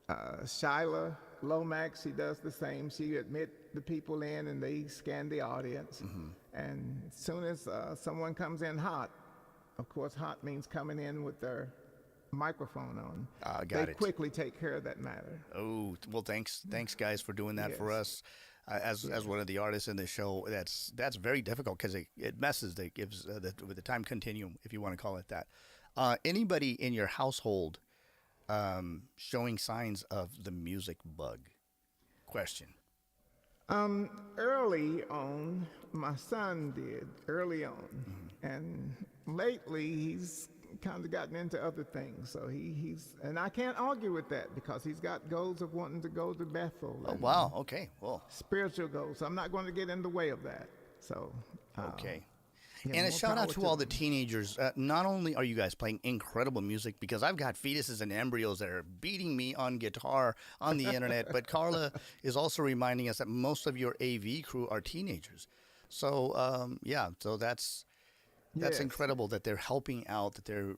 Shyla Lomax, she does the same. She admit the people in and they scan the audience. Mm-hmm. And as soon as someone comes in hot, of course hot means coming in with their microphone on. They quickly take care of that matter. Oh, well, thanks guys for doing that for us. As one of the artists in the show, that's very difficult because it messes. It gives with the time continuum, if you want to call it that. Anybody in your household showing signs of the music bug? Question. Early on, my son did early on, and lately he's kind of gotten into other things. So he's and I can't argue with that because he's got goals of wanting to go to Bethel. Oh wow, okay, well, spiritual goals. So I'm not going to get in the way of that. So okay. And a shout out to all the teenagers. Not only are you guys playing incredible music, because I've got fetuses and embryos that are beating me on guitar on the internet, but Carla is also reminding us that most of your AV crew are teenagers. So so that's incredible that they're helping out, that they're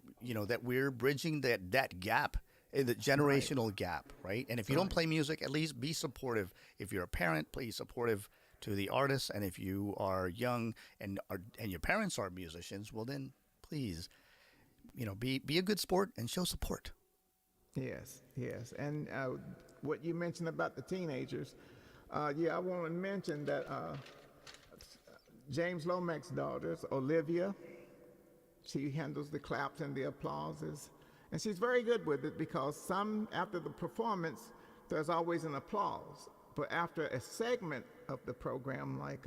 that we're bridging that gap, the generational gap, right? And if you don't play music, at least be supportive. If you're a parent, please supportive to the artists, and if you are young and your parents are musicians, well then please, be a good sport and show support. Yes, and what you mentioned about the teenagers, I want to mention that James Lomax's daughters, Olivia, she handles the claps and the applauses, and she's very good with it because after the performance, there's always an applause. But after a segment of the program, like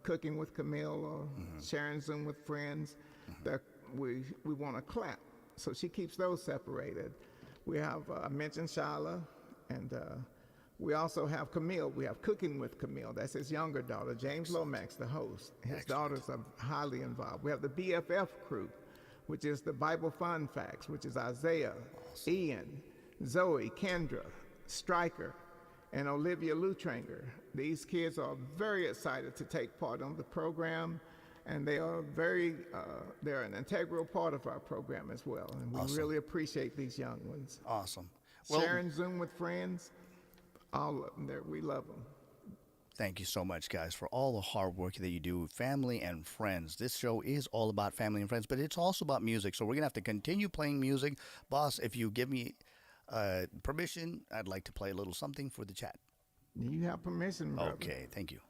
Cooking with Camille or Sharing Zoom with Friends, that we want to clap. So she keeps those separated. We have, I mentioned Shyla, and we also have Camille. We have Cooking with Camille. That's his younger daughter, James Lomax, the host. His daughters are highly involved. We have the BFF crew, which is the Bible Fun Facts, which is Isaiah, Ian, Zoe, Kendra, Stryker, and Olivia Lutranger. These kids are very excited to take part on the program, and they are they're an integral part of our program as well. And we really appreciate these young ones. Awesome. Sharing Zoom with Friends, all of them, we love them. Thank you so much, guys, for all the hard work that you do, family and friends. This show is all about family and friends, but it's also about music. So we're going to have to continue playing music. Boss, if you give me permission, I'd like to play a little something for the chat. You have permission, brother. Okay, thank you.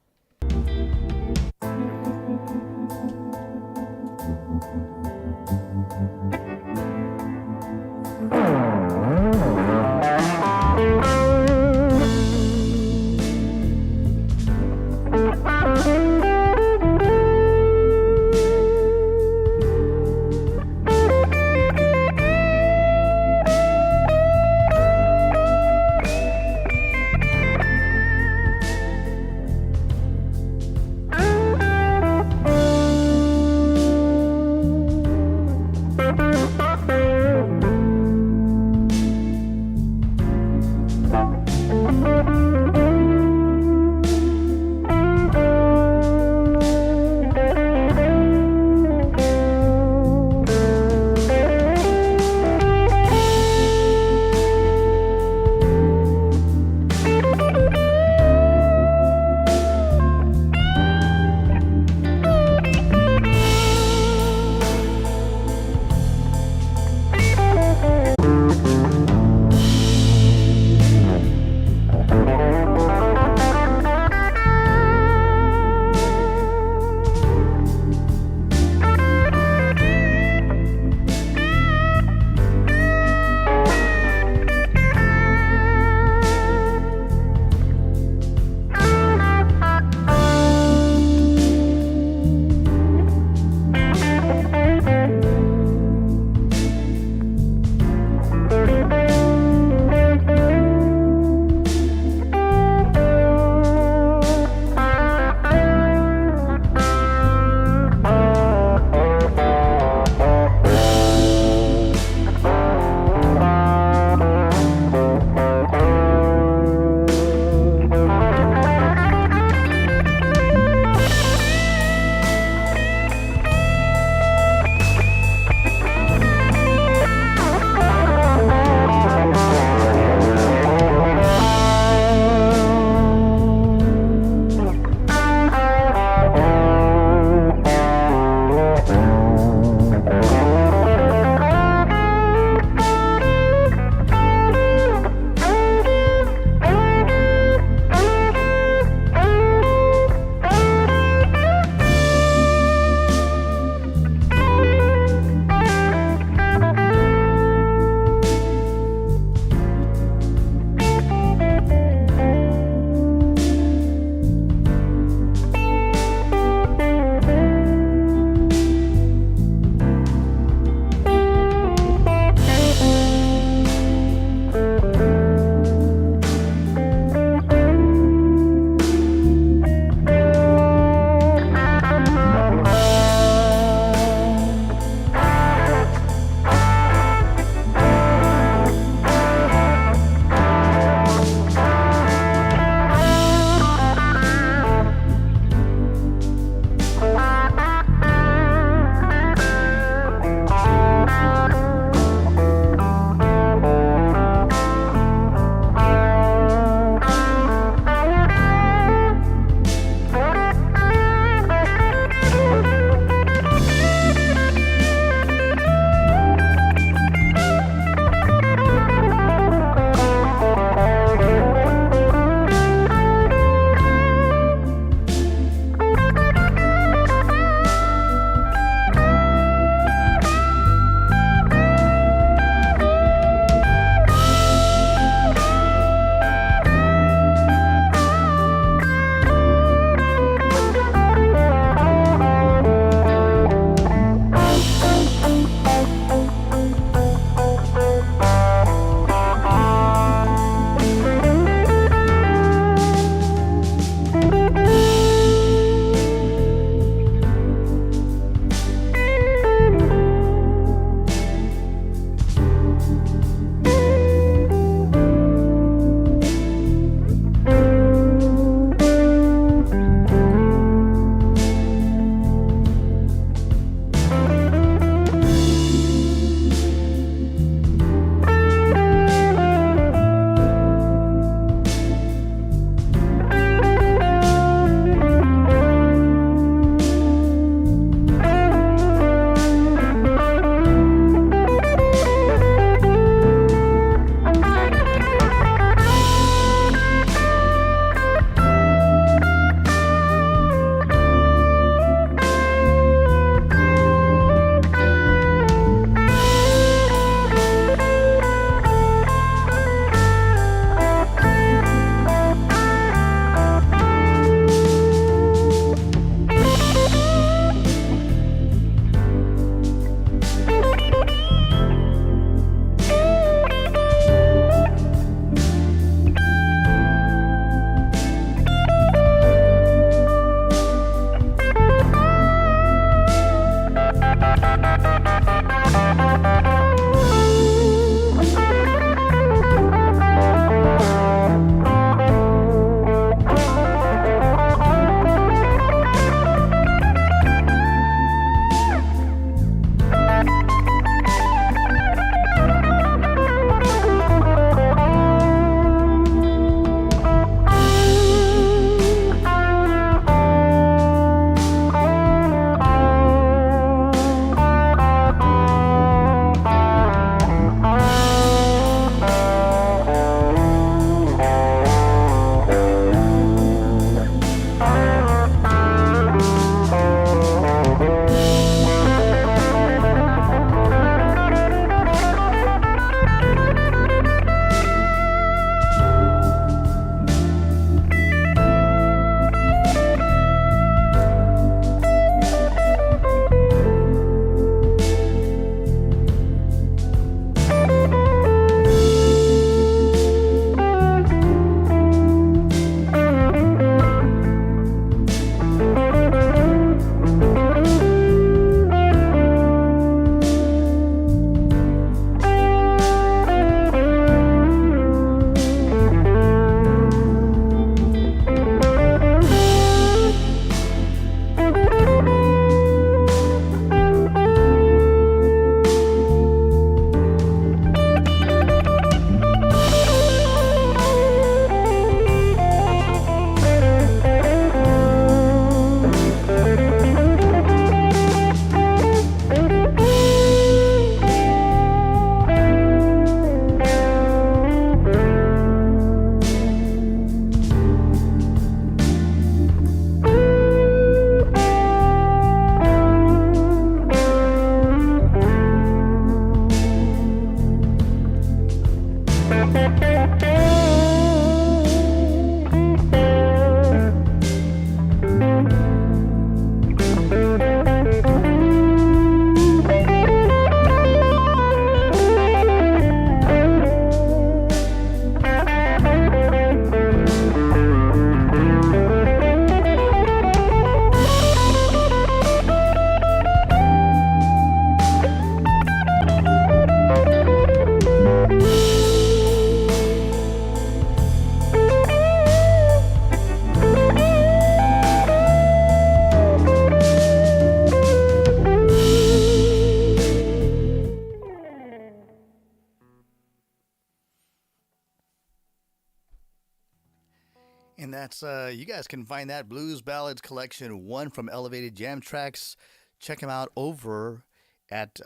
that's you guys can find that Blues Ballads Collection 1 from Elevated Jam Tracks. Check them out over at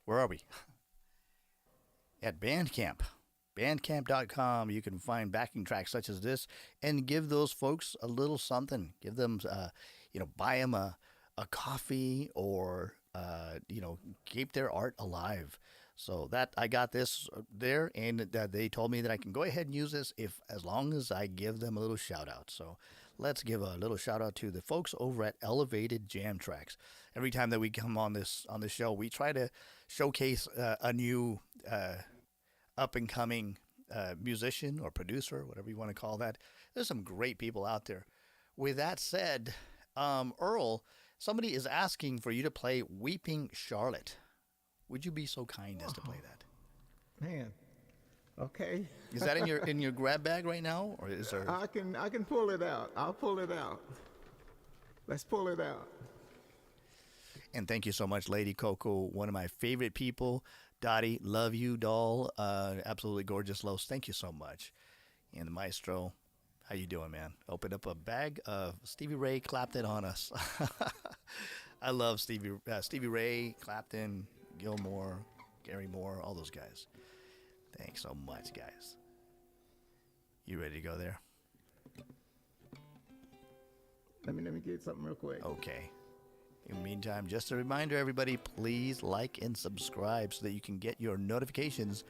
where are we? At Bandcamp. Bandcamp.com. You can find backing tracks such as this and give those folks a little something. Give them, buy them a coffee or, keep their art alive. So that I got this there, and they told me that I can go ahead and use this as long as I give them a little shout out. So let's give a little shout out to the folks over at Elevated Jam Tracks. Every time that we come on this show, we try to showcase a new up and coming musician or producer, whatever you want to call that. There's some great people out there. With that said, Earl, somebody is asking for you to play Weeping Charlotte. Would you be so kind as to play that? Man, okay. Is that in your grab bag right now, or is there? I can pull it out. I'll pull it out. Let's pull it out. And thank you so much, Lady Coco, one of my favorite people. Dottie, love you, doll. Absolutely gorgeous, Los. Thank you so much. And the Maestro, how you doing, man? Open up a bag of Stevie Ray Clapton on us. I love Stevie Ray, Clapton, Gilmore, Gary Moore, all those guys. Thanks so much, guys. You ready to go there? Let me get something real quick. Okay. In the meantime, just a reminder, everybody, please like and subscribe so that you can get your notifications,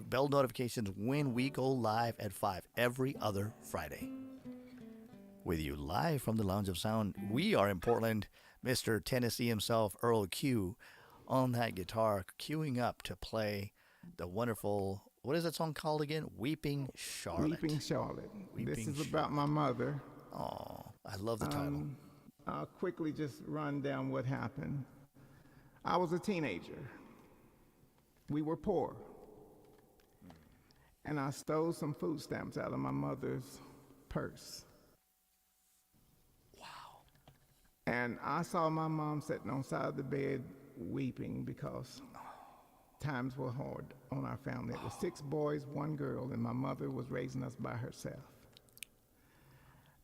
bell notifications, when we go live at 5 every other Friday. With you live from the Lounge of Sound, we are in Portland. Mr. Tennessee himself, Earl Q, on that guitar, queuing up to play the wonderful, what is that song called again? Weeping Charlotte. Weeping Charlotte. Weeping this is about my mother. Oh, I love the title. I'll quickly just run down what happened. I was a teenager. We were poor. And I stole some food stamps out of my mother's purse. Wow. And I saw my mom sitting on the side of the bed weeping because times were hard on our family. It was 6 boys, 1 girl, and my mother was raising us by herself.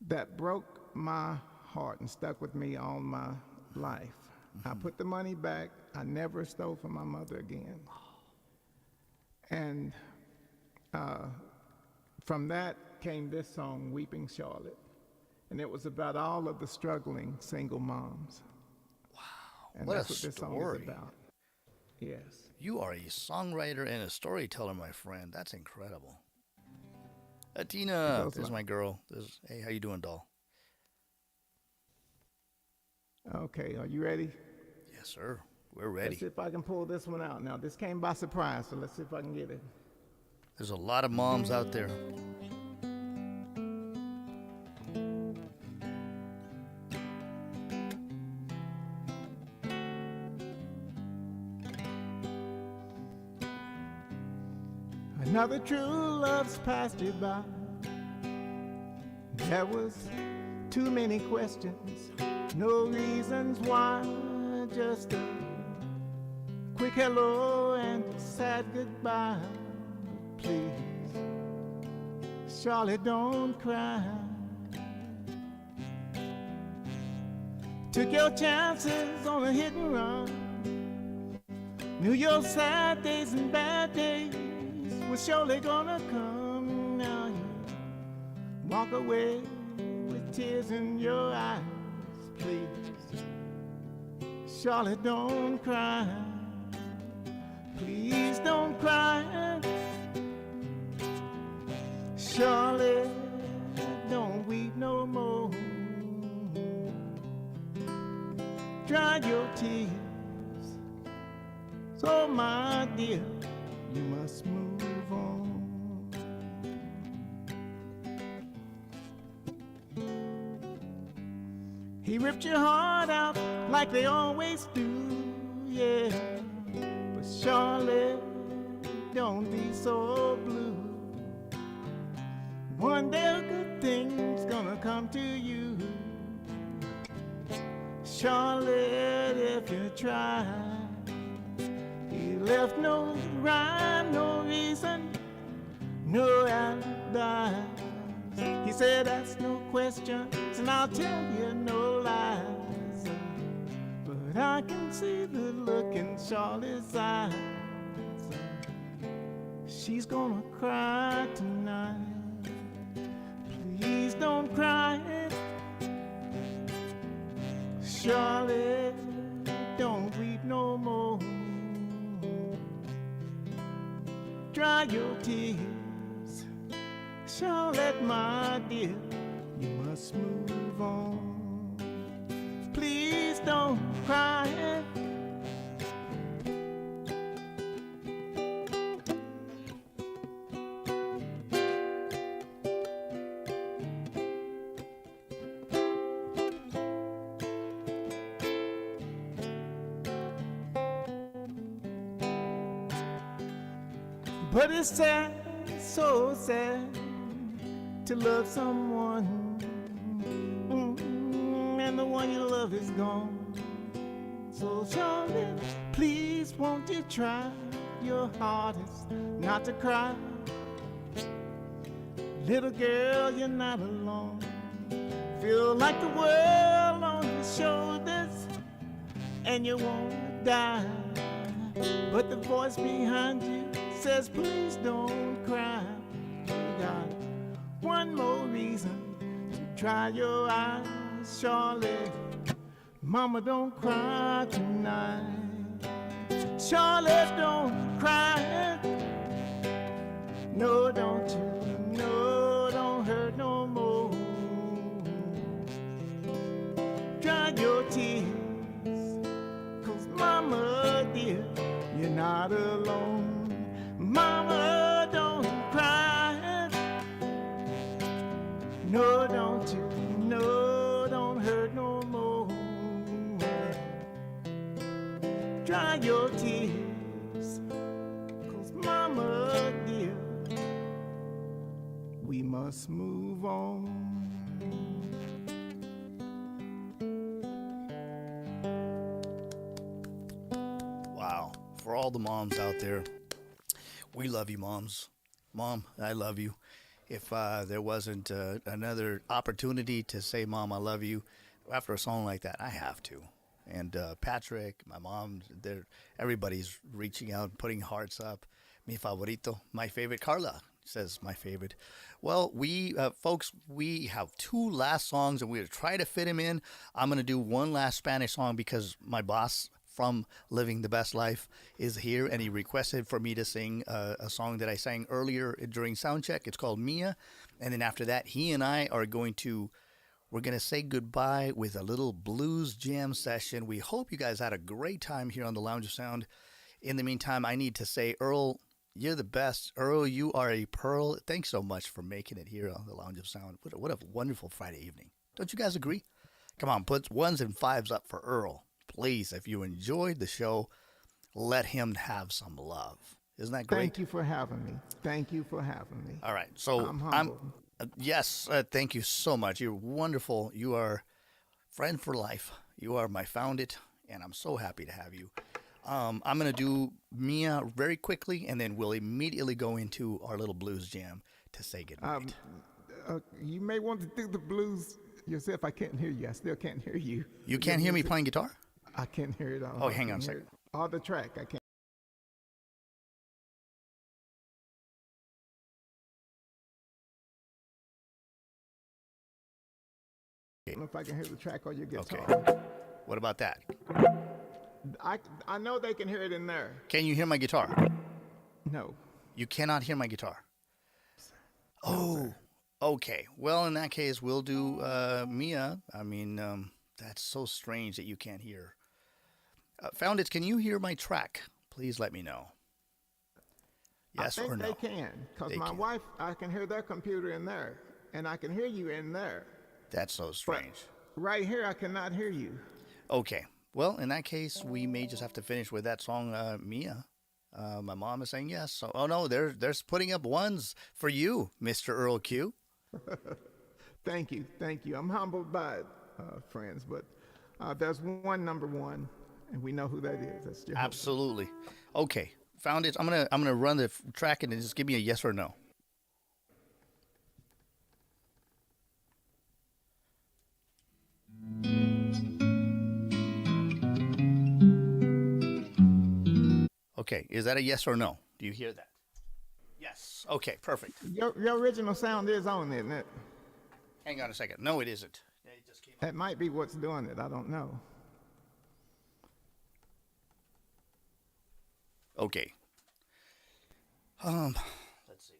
That broke my heart and stuck with me all my life. I put the money back. I never stole from my mother again. And from that came this song, Weeping Charlotte. And it was about all of the struggling single moms. Wow. And what that's a what this story. song is about. Yes. You are a songwriter and a storyteller, my friend. That's incredible. Tina, this is my girl. Hey, how you doing, doll? Okay, are you ready? Yes, sir. We're ready. Let's see if I can pull this one out. Now, this came by surprise, so let's see if I can get it. There's a lot of moms out there. Another true love's passed you by. There was too many questions, no reasons why, just a quick hello and sad goodbye. Please, Charlotte, don't cry. Took your chances on a hit and run. Knew your sad days and bad days was surely gonna come. Now you walk away with tears in your eyes. Please, Charlotte, don't cry. Please don't cry. Charlotte, don't weep no more. Dry your tears. So my dear, you must move on. He ripped your heart out like they always do, yeah. But Charlotte, don't be so blue. One day a good thing's gonna come to you. Charlotte, if you try. He left no rhyme, no reason, no alibi. He said, ask no questions, and I'll tell you no lies. But I can see the look in Charlotte's eyes. She's gonna cry tonight. Please don't cry, Charlotte, don't weep no more. Dry your tears, Charlotte, my dear, you must move on. Please don't cry. But it's sad, so sad, to love someone, and the one you love is gone. So Charlotte, please won't you try your hardest not to cry. Little girl, you're not alone. Feel like the world on your shoulders, and you won't die. But the voice behind you says, please don't cry. You got one more reason to dry your eyes, Charlotte. Mama, don't cry tonight. Charlotte, don't cry. No, don't you? No, don't hurt no more. Dry your tears, 'cause Mama, dear, you're not alone. Mama, don't cry. No, don't you? No, don't hurt no more. Dry your tears, 'cause Mama, dear, we must move on. Wow. For all the moms out there, we love you, moms. Mom, I love you. If there wasn't another opportunity to say, Mom, I love you, after a song like that, I have to. And Patrick, my mom, everybody's reaching out, putting hearts up. Mi favorito, my favorite. Carla says my favorite. Well, folks, we have two last songs, and we're going to try to fit them in. I'm going to do one last Spanish song because my boss from Living the Best Life is here, and he requested for me to sing a song that I sang earlier during soundcheck. It's called Mia, and then after that, he and I are going to say goodbye with a little blues jam session. We hope you guys had a great time here on the Lounge of Sound. In the meantime, I need to say, Earl, you're the best. Earl, you are a pearl. Thanks so much for making it here on the Lounge of Sound. What a wonderful Friday evening. Don't you guys agree? Come on, put ones and fives up for Earl. Please, if you enjoyed the show, let him have some love. Isn't that great? Thank you for having me. Thank you for having me. All right. So I'm humbled. Yes, thank you so much. You're wonderful. You are friend for life. You are my founded, and I'm so happy to have you. I'm going to do Mia very quickly, and then we'll immediately go into our little blues jam to say goodnight. You may want to do the blues yourself. I can't hear you. I still can't hear you. You can't hear me playing guitar? I can't hear it all. Oh, hang on a second. All the track, I can't. I don't know if I can hear the track or your guitar. Okay. What about that? I know they can hear it in there. Can you hear my guitar? No. You cannot hear my guitar? Oh, okay. Well, in that case, we'll do Mia. I mean, that's so strange that you can't hear. Found it. Can you hear my track? Please let me know. Yes or no? I think they can, because my wife, I can hear their computer in there, and I can hear you in there. That's so strange. But right here, I cannot hear you. Okay. Well, in that case, we may just have to finish with that song, Mia. My mom is saying yes. So, oh no, they're putting up ones for you, Mr. Earl Q. Thank you. I'm humbled by it, friends, but there's one number one, and we know who that is. That's Jehovah. Absolutely. Okay, found it. I'm gonna run the track and just give me a yes or no. Okay, is that a yes or no? Do you hear that? Yes. Okay, perfect. Your original sound is on, isn't it? Hang on a second. No, it isn't. It just came That might be what's doing it. I don't know. Okay. Let's see.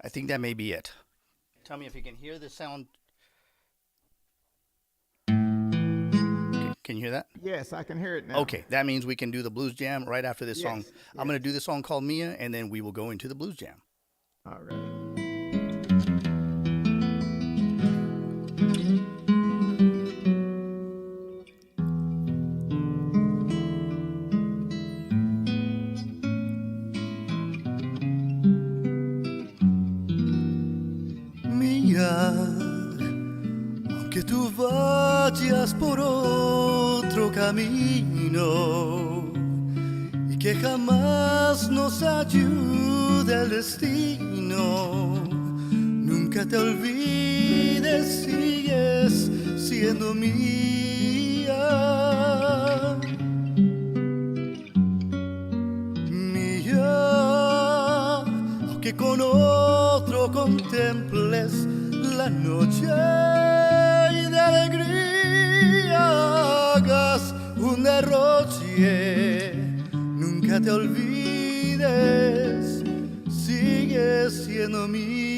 I think that may be it. Tell me if you can hear the sound. Can you hear that? Yes, I can hear it now. Okay, that means we can do the blues jam right after this song. I'm going to do the song called Mia, and then we will go into the blues jam. All right. Que tú vayas por otro camino y que jamás nos ayude el destino. Nunca te olvides, sigues siendo mía. Mía, aunque con otro contemples la noche y de alegría hagas un derroche. Nunca te olvides, sigues siendo mía.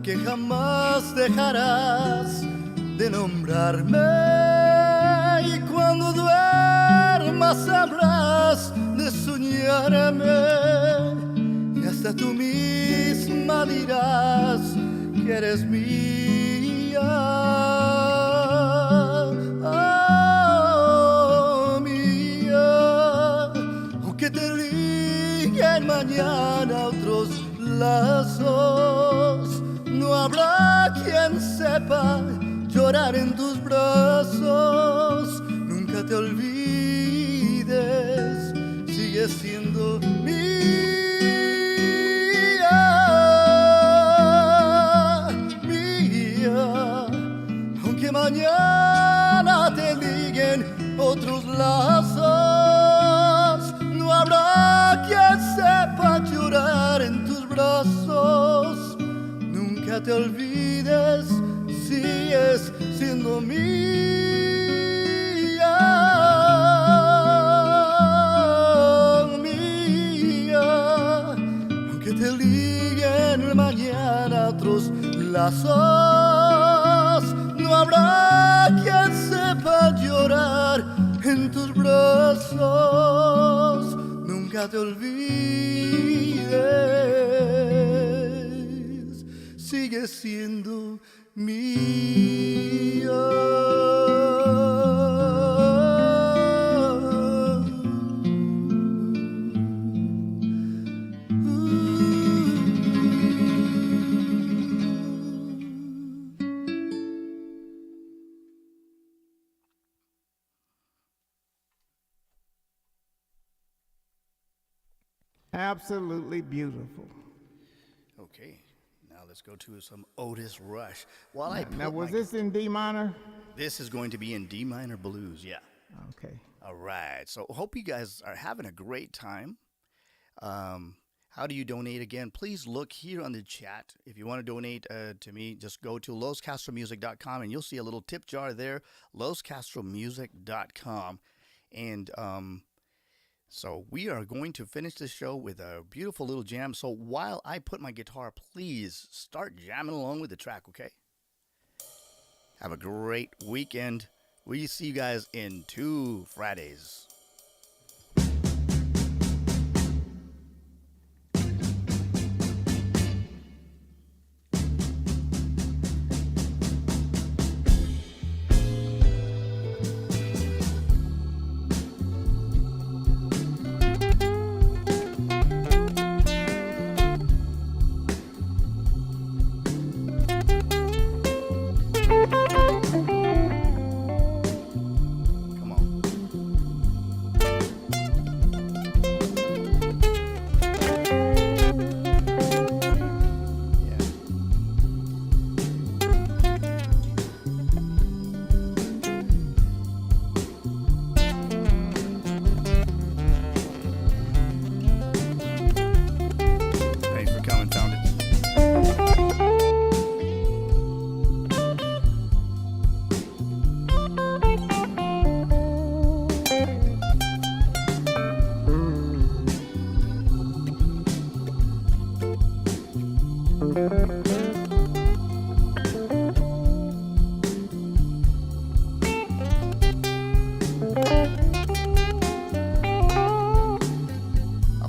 Que jamás dejarás de nombrarme y cuando duermas habrás de soñarme y hasta tú misma dirás que eres mía. Oh, mía, aunque te liguen mañana otros lazos, no habrá quien sepa llorar en tus brazos. Nunca te olvides, sigue siendo mía, mía. Aunque mañana te liguen otros lazos, no habrá quien sepa llorar en tus brazos. Nunca te olvides, sigues siendo mía, mía. Aunque te liguen mañana otros lazos, no habrá quien sepa llorar en tus brazos. Nunca te olvides, sigue siendo mía. Absolutely beautiful. Okay. Now let's go to some Otis Rush. While Now, was this in D minor? This is going to be in D minor blues, yeah. Okay. All right. So hope you guys are having a great time. How do you donate again? Please look here on the chat. If you want to donate to me, just go to loscastromusic.com and you'll see a little tip jar there, loscastromusic.com. And so we are going to finish this show with a beautiful little jam. So while I put my guitar, please start jamming along with the track, okay? Have a great weekend. We see you guys in 2 Fridays. I'll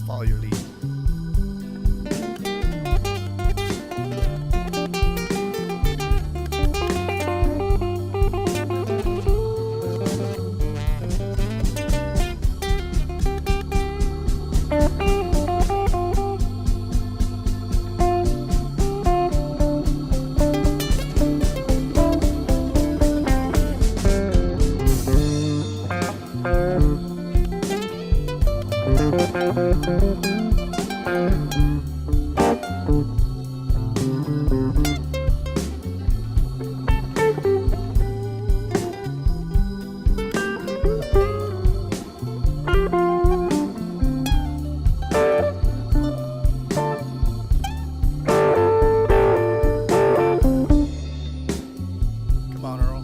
follow your lead. Come on, Earl.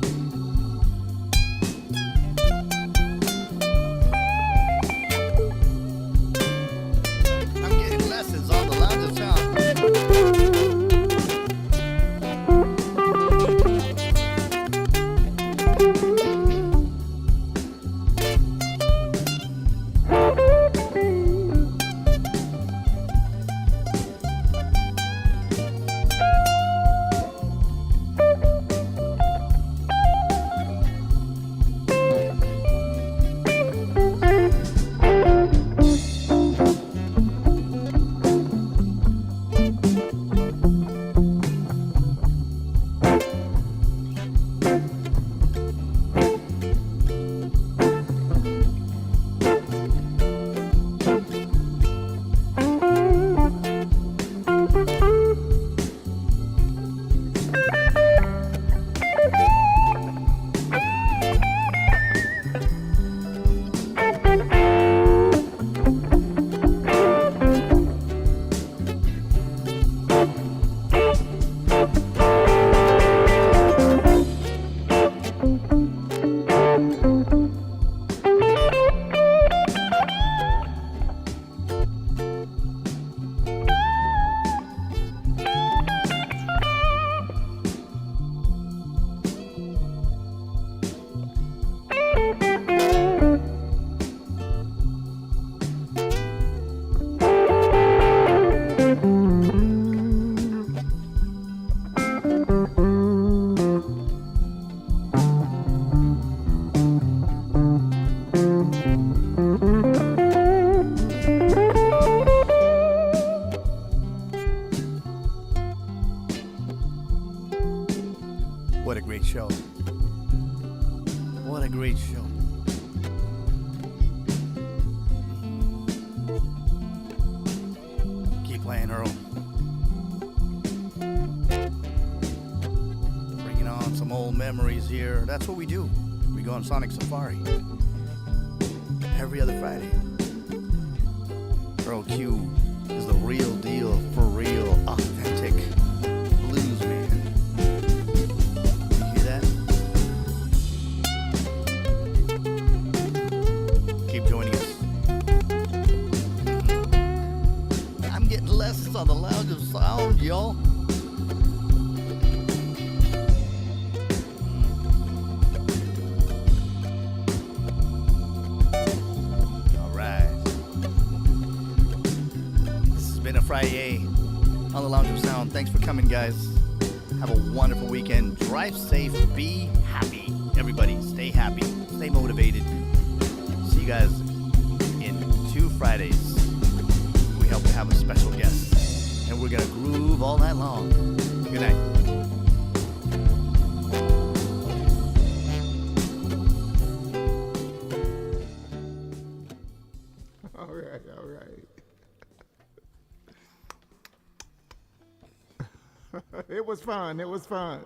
I'm getting lessons on the lounge of sound. What a great show. What a great show. Keep playing, Earl. Bringing on some old memories here. That's what we do. We go on Sonic Safari every other Friday. Earl Q is the real deal, for real, authentic blues man. You hear that? Keep joining us. I'm getting lessons on the lounge of sound, y'all. Friday on the Lounge of Sound. Thanks for coming, guys. Have a wonderful weekend. Drive safe. Be happy. Everybody, stay happy. Stay motivated. See you guys in 2 Fridays. We hope to have a special guest. And we're going to groove all night long. Good night. All right, all right. It was fun. It was fun.